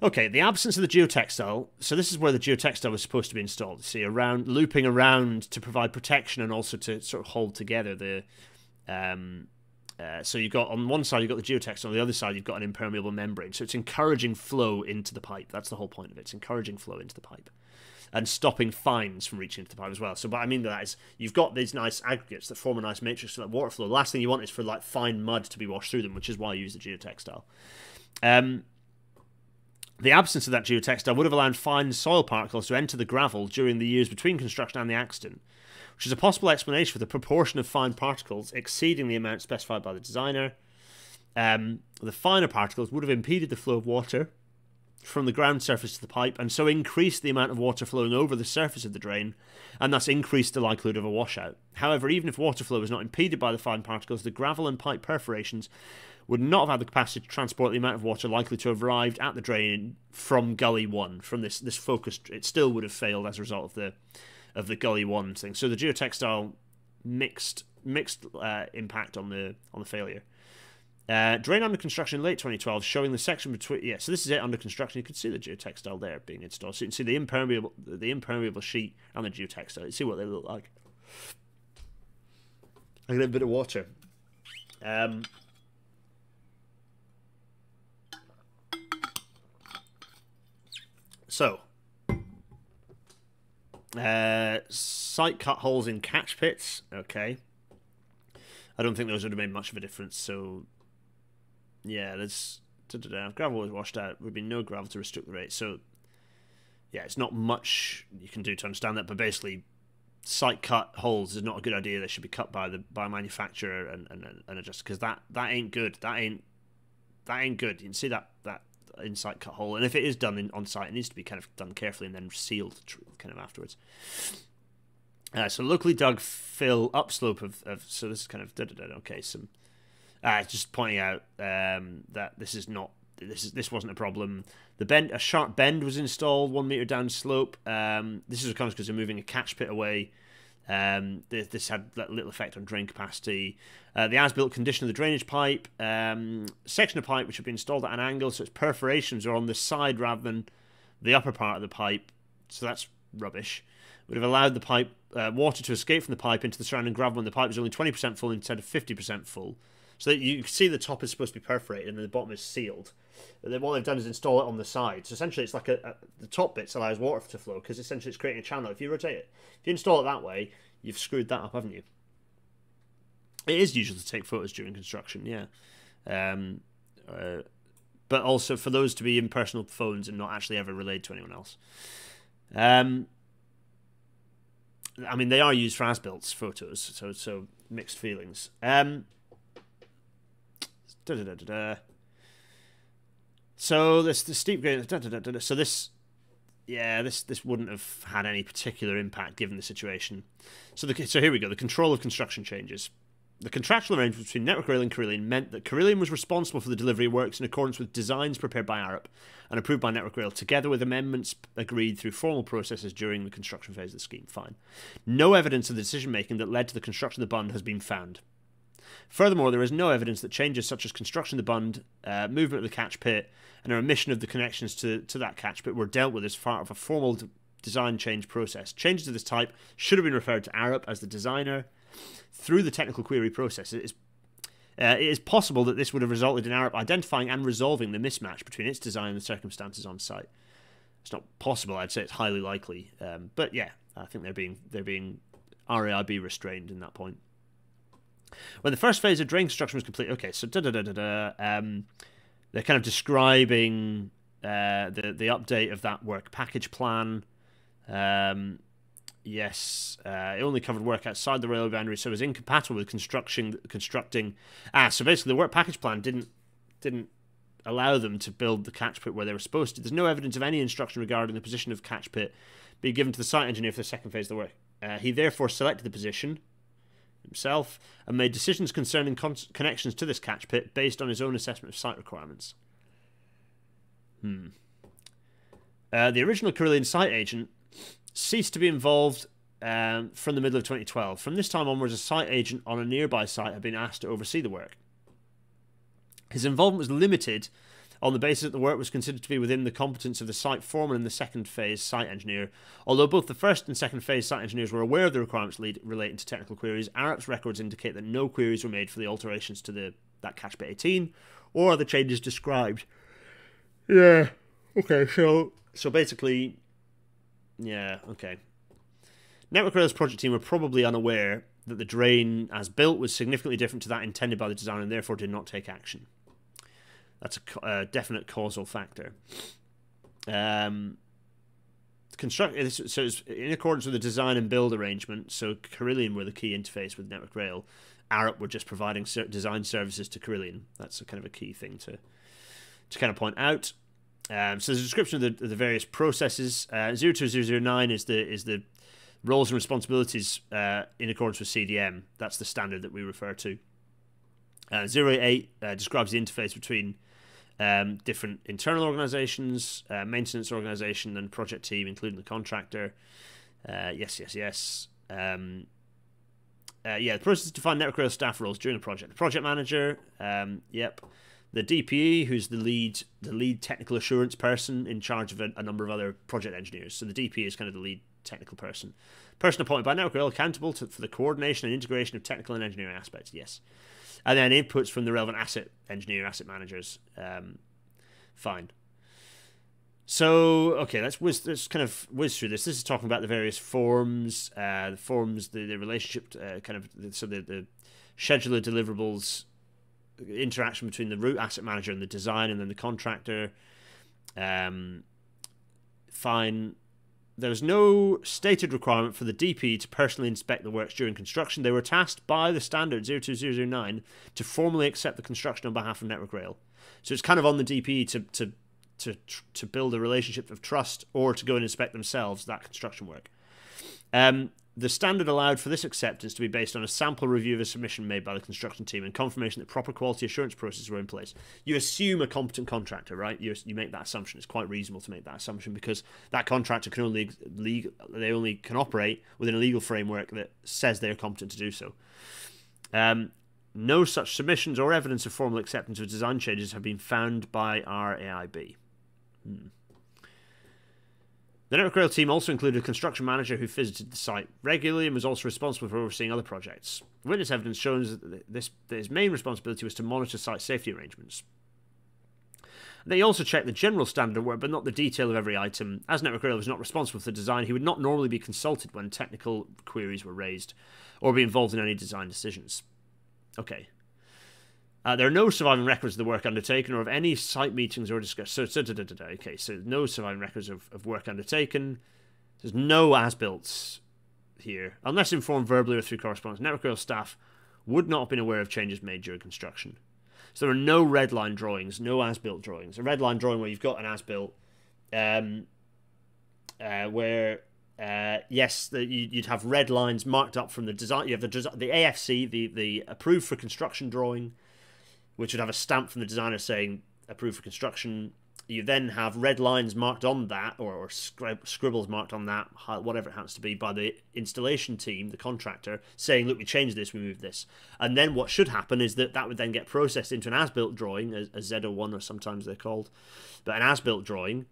Okay, the absence of the geotextile. So this is where the geotextile was supposed to be installed. See, looping around to provide protection and also to sort of hold together the So you've got, on one side, you've got the geotextile, on the other side, you've got an impermeable membrane. So it's encouraging flow into the pipe. That's the whole point of it. It's encouraging flow into the pipe and stopping fines from reaching into the pipe as well. So what I mean by that is you've got these nice aggregates that form a nice matrix for that water flow. The last thing you want is for like fine mud to be washed through them, which is why I use the geotextile. The absence of that geotextile would have allowed fine soil particles to enter the gravel during the years between construction and the accident, which is a possible explanation for the proportion of fine particles exceeding the amount specified by the designer. The finer particles would have impeded the flow of water from the ground surface to the pipe, and so increased the amount of water flowing over the surface of the drain, and thus increased the likelihood of a washout. However, even if water flow was not impeded by the fine particles, the gravel and pipe perforations would not have had the capacity to transport the amount of water likely to have arrived at the drain from Gully 1. From this focused, it still would have failed as a result of the Gully 1 thing. So the geotextile mixed impact on the failure. Drain under construction in late 2012, showing the section between. Yeah, so this is it under construction. You can see the geotextile there being installed. So you can see the impermeable sheet and the geotextile. You see what they look like. I get a bit of water. So, site cut holes in catch pits. Okay, I don't think those would have made much of a difference. So, yeah, there's if gravel was washed out, there would be no gravel to restrict the rate. So, yeah, it's not much you can do to understand that. But basically, site cut holes is not a good idea. They should be cut by a manufacturer and adjusted, because that ain't good. That ain't good. You can see that in-site cut hole, and if it is done on site, it needs to be kind of done carefully and then sealed kind of afterwards. So locally dug fill upslope of so this is kind of okay. Some just pointing out that this wasn't a problem. A sharp bend was installed 1 meter down slope. This is because they're moving a catch pit away. This had little effect on drain capacity. The as-built condition of the drainage pipe, section of pipe which had been installed at an angle, so its perforations are on the side rather than the upper part of the pipe, so that's rubbish. Would have allowed the pipe water to escape from the pipe into the surrounding gravel when the pipe was only 20% full instead of 50% full. So that you can see the top is supposed to be perforated and the bottom is sealed. But then what they've done is install it on the side. So essentially it's like the top bit allows water to flow, because essentially it's creating a channel. If you rotate it, if you install it that way, you've screwed that up, haven't you? It is usual to take photos during construction, yeah. But also for those to be impersonal phones and not actually ever relayed to anyone else. I mean, they are used for as-built photos, so mixed feelings. So the steep grade. So this wouldn't have had any particular impact given the situation. So here we go. The control of construction changes. The contractual arrangement between Network Rail and Carillion meant that Carillion was responsible for the delivery of works in accordance with designs prepared by Arup and approved by Network Rail, together with amendments agreed through formal processes during the construction phase of the scheme. Fine. No evidence of the decision-making that led to the construction of the bund has been found. Furthermore, there is no evidence that changes such as construction of the bund, movement of the catch pit, and a remission of the connections to that catch pit were dealt with as part of a formal design change process. Changes of this type should have been referred to Arup as the designer. Through the technical query process, it is possible that this would have resulted in Arup identifying and resolving the mismatch between its design and the circumstances on site. It's not possible, I'd say it's highly likely. But yeah, I think they're being RAIB restrained in that point. When the first phase of drain construction was complete, okay, so they're kind of describing the update of that work package plan. Yes, it only covered work outside the railway boundary, so it was incompatible with constructing. So basically, the work package plan didn't allow them to build the catch pit where they were supposed to. There's no evidence of any instruction regarding the position of catch pit being given to the site engineer for the second phase of the work. He therefore selected the position himself and made decisions concerning connections to this catch pit based on his own assessment of site requirements. The original Carillion site agent ceased to be involved from the middle of 2012. From this time onwards, a site agent on a nearby site had been asked to oversee the work. His involvement was limited on the basis that the work was considered to be within the competence of the site foreman and the second phase site engineer. Although both the first and second phase site engineers were aware of the requirements relating to technical queries, ARUP's records indicate that no queries were made for the alterations to that catch bit 18 or the changes described. Yeah, okay, so basically, yeah, okay. Network Rail's project team were probably unaware that the drain as built was significantly different to that intended by the designer and therefore did not take action. That's a definite causal factor. So it's in accordance with the design and build arrangement. So Carillion were the key interface with Network Rail. ARUP were just providing design services to Carillion. That's a kind of a key thing to kind of point out. So there's a description of the various processes. 02009 is the roles and responsibilities in accordance with CDM. That's the standard that we refer to. 088 describes the interface between different internal organizations, maintenance organization, and project team, including the contractor. Yes. The process is to define Network Rail staff roles during a project. The project manager, yep. The DPE, who's the lead technical assurance person in charge of a number of other project engineers. So the DPE is kind of the lead technical person. Person appointed by Network Rail accountable for the coordination and integration of technical and engineering aspects. Yes. And then inputs from the relevant asset managers. Fine. So, okay, let's kind of whiz through this. This is talking about the various forms, the relationship, the scheduler deliverables, interaction between the route asset manager and the design, and then the contractor. Fine. There was no stated requirement for the DP to personally inspect the works during construction. They were tasked by the standard 02009 to formally accept the construction on behalf of Network Rail. So it's kind of on the DP to build a relationship of trust or to go and inspect themselves that construction work. The standard allowed for this acceptance to be based on a sample review of a submission made by the construction team and confirmation that proper quality assurance processes were in place. You assume a competent contractor, right? You make that assumption. It's quite reasonable to make that assumption because that contractor can only operate within a legal framework that says they are competent to do so. No such submissions or evidence of formal acceptance of design changes have been found by our RAIB. The Network Rail team also included a construction manager who visited the site regularly and was also responsible for overseeing other projects. Witness evidence shows that his main responsibility was to monitor site safety arrangements. They also checked the general standard of work, but not the detail of every item. As Network Rail was not responsible for the design, he would not normally be consulted when technical queries were raised, or be involved in any design decisions. Okay. There are no surviving records of the work undertaken or of any site meetings or discussions. Okay, so no surviving records of work undertaken. There's no as-builts here. Unless informed verbally or through correspondence, Network Rail staff would not have been aware of changes made during construction. So there are no red line drawings, no as-built drawings. A red line drawing where you've got an as-built, where yes, you'd have red lines marked up from the design. You have the AFC, the approved for construction drawing, which would have a stamp from the designer saying approved for construction. You then have red lines marked on that, or scribbles marked on that, whatever it happens to be, by the installation team, the contractor, saying, look, we changed this, we moved this. And then what should happen is that would then get processed into an as-built drawing, a Z01, or sometimes they're called, but an as-built drawing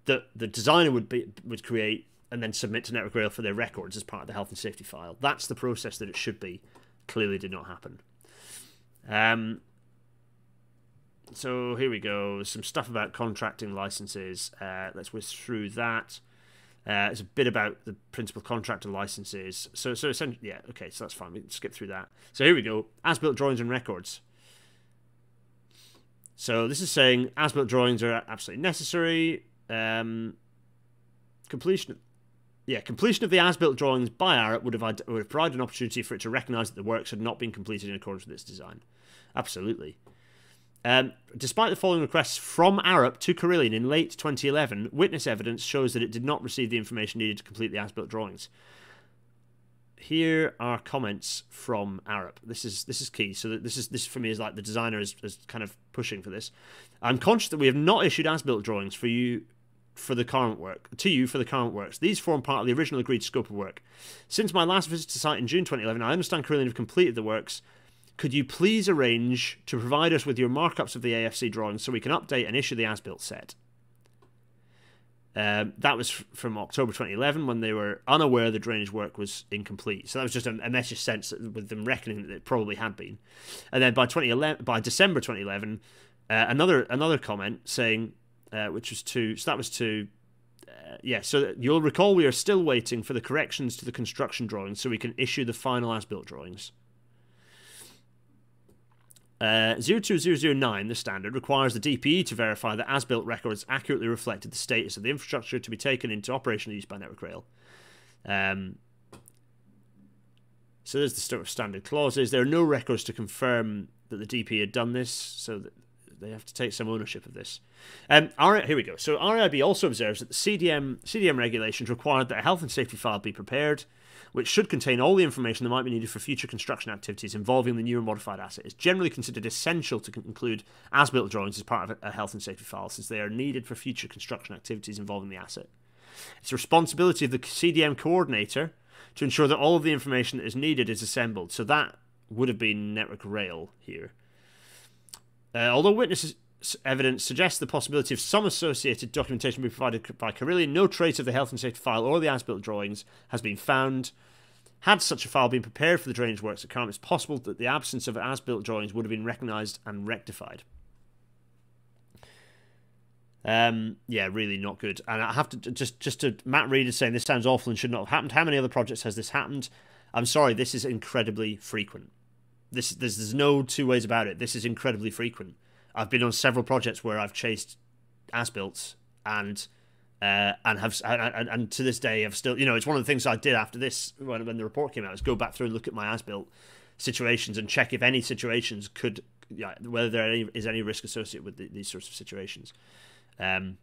that the designer would create and then submit to Network Rail for their records as part of the health and safety file. That's the process that it should be. Clearly did not happen. So here we go. Some stuff about contracting licenses. Let's whiz through that. It's a bit about the principal contractor licenses. So essentially, yeah, okay, so that's fine. We can skip through that. So here we go. As-built drawings and records. So this is saying as-built drawings are absolutely necessary. Completion of the as-built drawings by ARUP would have provided an opportunity for it to recognise that the works had not been completed in accordance with its design. Absolutely. Despite the following requests from ARUP to Carillion in late 2011, witness evidence shows that it did not receive the information needed to complete the as-built drawings. Here are comments from ARUP. This is key. So this for me is like the designer is kind of pushing for this. I'm conscious that we have not issued as-built drawings to you for the current works. These form part of the original agreed scope of work. Since my last visit to site in June 2011, I understand Carillion have completed the works Could you please arrange to provide us with your markups of the AFC drawings so we can update and issue the as-built set? That was from October 2011 when they were unaware the drainage work was incomplete. So that was just a message sent with them reckoning that it probably had been. And then by December 2011, another comment saying, which was to, so that was to, so you'll recall we are still waiting for the corrections to the construction drawings so we can issue the final as-built drawings. 02009, the standard, requires the DPE to verify that as-built records accurately reflected the status of the infrastructure to be taken into operational use by Network Rail. So there's the sort of standard clauses. There are no records to confirm that the DPE had done this, so that they have to take some ownership of this. Here we go. So RAIB also observes that the Cdm regulations required that a health and safety file be prepared, which should contain all the information that might be needed for future construction activities involving the new and modified asset. It's generally considered essential to include as-built drawings as part of a health and safety file, since they are needed for future construction activities involving the asset. It's the responsibility of the CDM coordinator to ensure that all of the information that is needed is assembled. So that would have been Network Rail here. Although witness evidence suggests the possibility of some associated documentation being provided by Carillion, no trace of the health and safety file or the as-built drawings has been found. Had such a file been prepared for the drainage works at Carmont, it's possible that the absence of as-built drawings would have been recognised and rectified. Yeah, really not good. And I have to just to Matt Reed is saying this sounds awful and should not have happened. How many other projects has this happened? I'm sorry, this is incredibly frequent. There's no two ways about it. This is incredibly frequent. I've been on several projects where I've chased as-built and to this day I've still, it's one of the things I did after this when the report came out, is go back through and look at my as-built situations and check if any situations could, whether there is any risk associated with these sorts of situations. I'm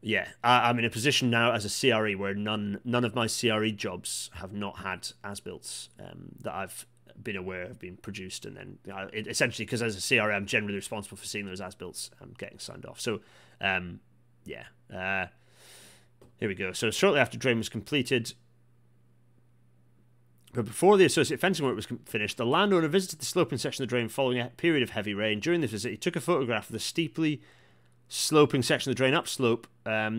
in a position now as a CRE where none of my CRE jobs have not had as-builts that I've been aware have been produced, and then essentially, because as a CRE I'm generally responsible for seeing those as-builts getting signed off. So here we go. So shortly after drain was completed, but before the associate fencing work was finished, the landowner visited the sloping section of the drain following a period of heavy rain. During this visit, he took a photograph of the steeply sloping section of the drain upslope,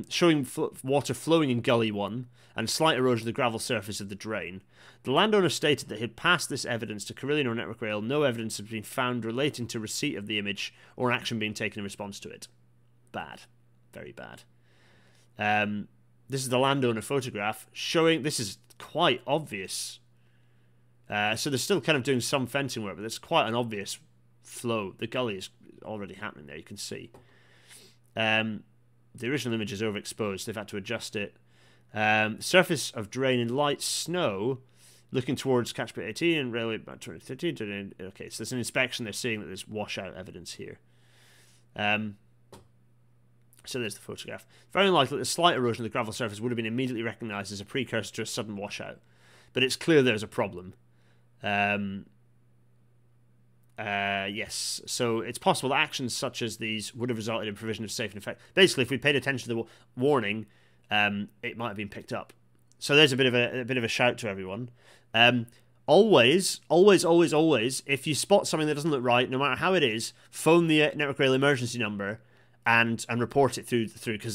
showing water flowing in Gully 1 and slight erosion of the gravel surface of the drain. The landowner stated that he had passed this evidence to Carillion or Network Rail. No evidence has been found relating to receipt of the image or action being taken in response to it. Bad. Very bad. This is the landowner photograph showing, this is quite obvious. So they're still kind of doing some fencing work, but there's quite an obvious flow. The gully is already happening there, you can see. The original image is overexposed. They've had to adjust it. Surface of drain in light snow, looking towards Catchment 18 and railway about 2013. Okay, so there's an inspection. They're seeing that there's washout evidence here. So there's the photograph. Very unlikely that the slight erosion of the gravel surface would have been immediately recognised as a precursor to a sudden washout, but it's clear there's a problem. Yes, so it's possible that actions such as these would have resulted in provision of safe and effect. Basically, if we paid attention to the warning, it might have been picked up. So there's a bit of a shout to everyone. Always, if you spot something that doesn't look right, no matter how it is, phone the Network Rail emergency number and report it through because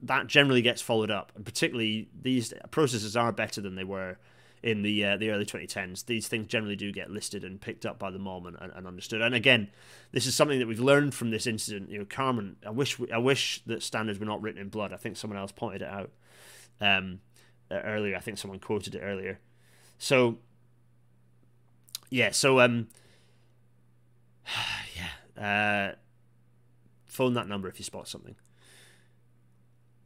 that generally gets followed up, and particularly these processes are better than they were in the early 2010s. These things generally do get listed and picked up by the MOM and understood. And again, this is something that we've learned from this incident. Carmont, I wish that standards were not written in blood. I think someone else pointed it out earlier. I think someone quoted it earlier. So phone that number if you spot something.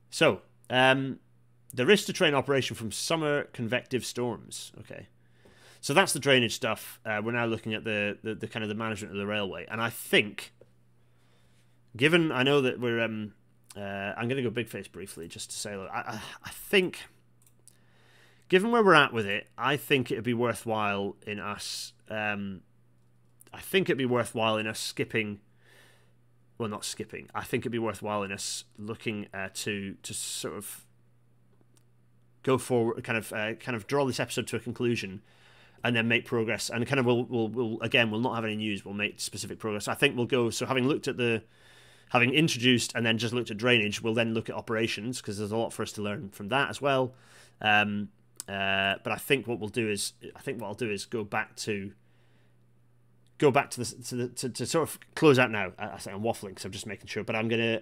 So the risk to train operation from summer convective storms. Okay, so that's the drainage stuff. We're now looking at the kind of the management of the railway, and I think, given I know that we're I'm going to go big face briefly just to say, look, I think, given where we're at with it, I think it'd be worthwhile in us. I think it'd be worthwhile in us skipping. Well, not skipping. I think it'd be worthwhile in us looking to sort of go forward, kind of draw this episode to a conclusion, and then make progress. And kind of we'll again, we'll not have any news. We'll make specific progress. I think we'll go. So having introduced and then just looked at drainage, we'll then look at operations because there's a lot for us to learn from that as well. But I think what I'll do is go back to to sort of close out now. I say I'm waffling because I'm just making sure, but I'm gonna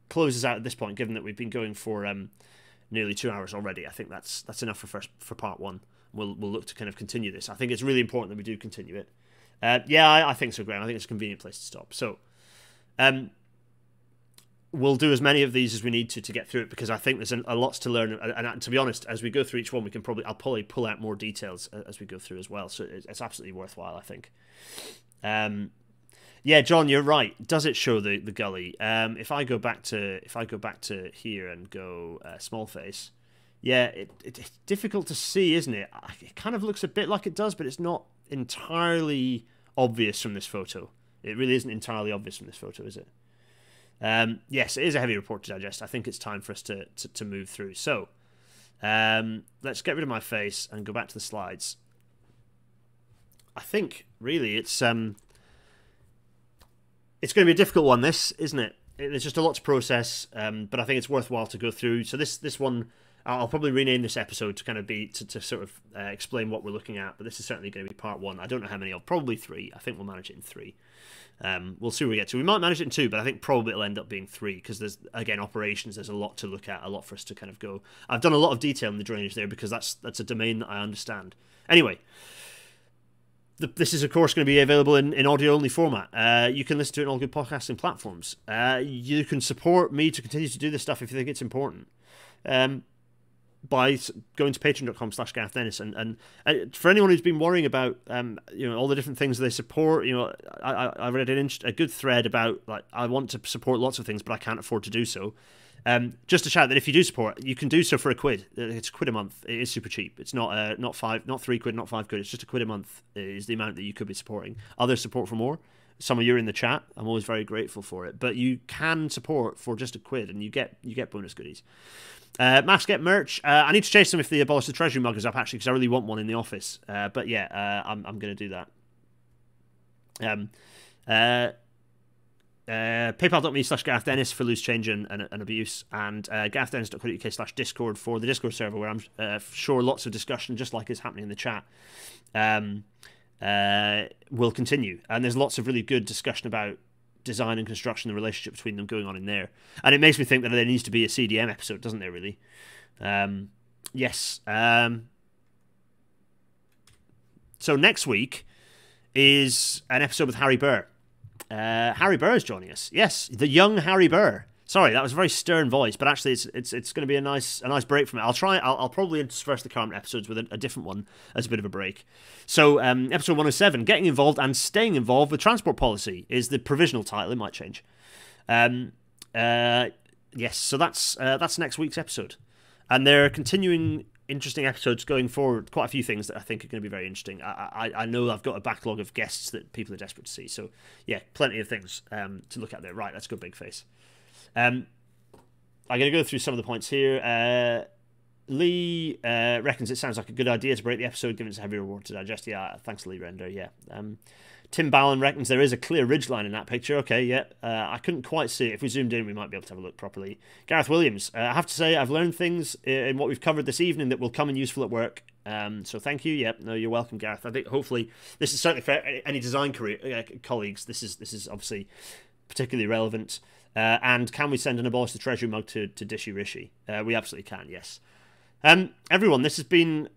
close this out at this point, given that we've been going for nearly 2 hours already. I think that's enough for part one. We'll look to kind of continue this. I think it's really important that we do continue it. I think so, Graham. I think it's a convenient place to stop. So we'll do as many of these as we need to get through it, because I think there's a lot to learn. And to be honest, as we go through each one, I'll probably pull out more details as we go through as well. So it's absolutely worthwhile, I think. Yeah, John, you're right. Does it show the gully? If I go back to here and go small face, yeah, it's difficult to see, isn't it? It kind of looks a bit like it does, but it's not entirely obvious from this photo. It really isn't entirely obvious from this photo, is it? Yes, it is a heavy report to digest. I think it's time for us to move through. So let's get rid of my face and go back to the slides. I think really it's going to be a difficult one, this, isn't it? There's just a lot to process, but I think it's worthwhile to go through. So this one, I'll probably rename this episode to kind of be to sort of explain what we're looking at. But this is certainly going to be part one. I don't know how many. Probably 3. I think we'll manage it in 3. We'll see where we get to. We might manage it in 2, but I think probably it'll end up being 3 because there's, again, operations. There's a lot to look at, a lot for us to kind of go. I've done a lot of detail in the drainage there because that's a domain that I understand. Anyway. This is, of course, going to be available in audio-only format. You can listen to it on all good podcasting platforms. You can support me to continue to do this stuff if you think it's important by going to patreon.com/Gareth Dennis. And for anyone who's been worrying about all the different things they support, I read a good thread about, like, I want to support lots of things, but I can't afford to do so. Just to shout that if you do support, you can do so for £1. It's £1 a month. It is super cheap. It's not £3, not £5, not £5. It's just £1 a month is the amount that you could be supporting. Others support for more. Some of you are in the chat. I'm always very grateful for it. But you can support for just £1, and you get bonus goodies. Maths get merch. I need to chase them if the Abolish the Treasury mug is up, actually, because I really want one in the office. But yeah, I'm going to do that. PayPal.me/Gareth Dennis for loose change and abuse, and GarethDennis.co.uk/Discord for the Discord server, where I'm sure lots of discussion, just like is happening in the chat, will continue. And there's lots of really good discussion about design and construction, the relationship between them going on in there. And it makes me think that there needs to be a CDM episode, doesn't there, really? Yes. So next week is an episode with Harry Burr. Harry Burr is joining us. Yes, the young Harry Burr. Sorry, that was a very stern voice, but actually it's going to be a nice break from it. I'll probably intersperse the current episodes with a different one as a bit of a break. So episode 107, getting involved and staying involved with transport policy, is the provisional title. It might change. Yes, so that's next week's episode, and they're continuing interesting episodes going forward. Quite a few things that I think are going to be very interesting. I know I've got a backlog of guests that people are desperate to see. So yeah, plenty of things to look at there. Right, let's go big face. I'm going to go through some of the points here. Lee reckons it sounds like a good idea to break the episode, given it's a heavy reward to digest. Yeah, thanks, Lee Render. Yeah. Tim Ballon reckons there is a clear ridgeline in that picture. Okay, yeah. I couldn't quite see it. If we zoomed in, we might be able to have a look properly. Gareth Williams, I have to say I've learned things in what we've covered this evening that will come in useful at work. So thank you. Yep, no, you're welcome, Gareth. I think hopefully this is certainly for any design colleagues. This is obviously particularly relevant. And can we send an Abolish the Treasury mug to Dishy Rishi? We absolutely can, yes. Everyone, this has been...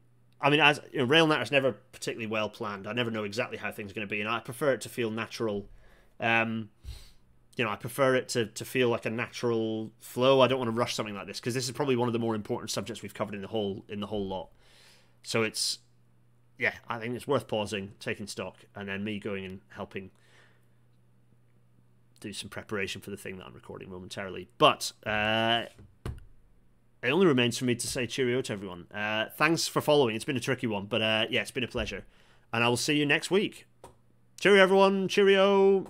I mean, as RailNet is never particularly well planned. I never know exactly how things are going to be, and I prefer it to feel natural. I prefer it to feel like a natural flow. I don't want to rush something like this, because this is probably one of the more important subjects we've covered in the whole lot. So it's, yeah, I think it's worth pausing, taking stock, and then me going and helping do some preparation for the thing that I'm recording momentarily. But it only remains for me to say cheerio to everyone. Thanks for following. It's been a tricky one, but yeah, it's been a pleasure. And I will see you next week. Cheerio, everyone. Cheerio.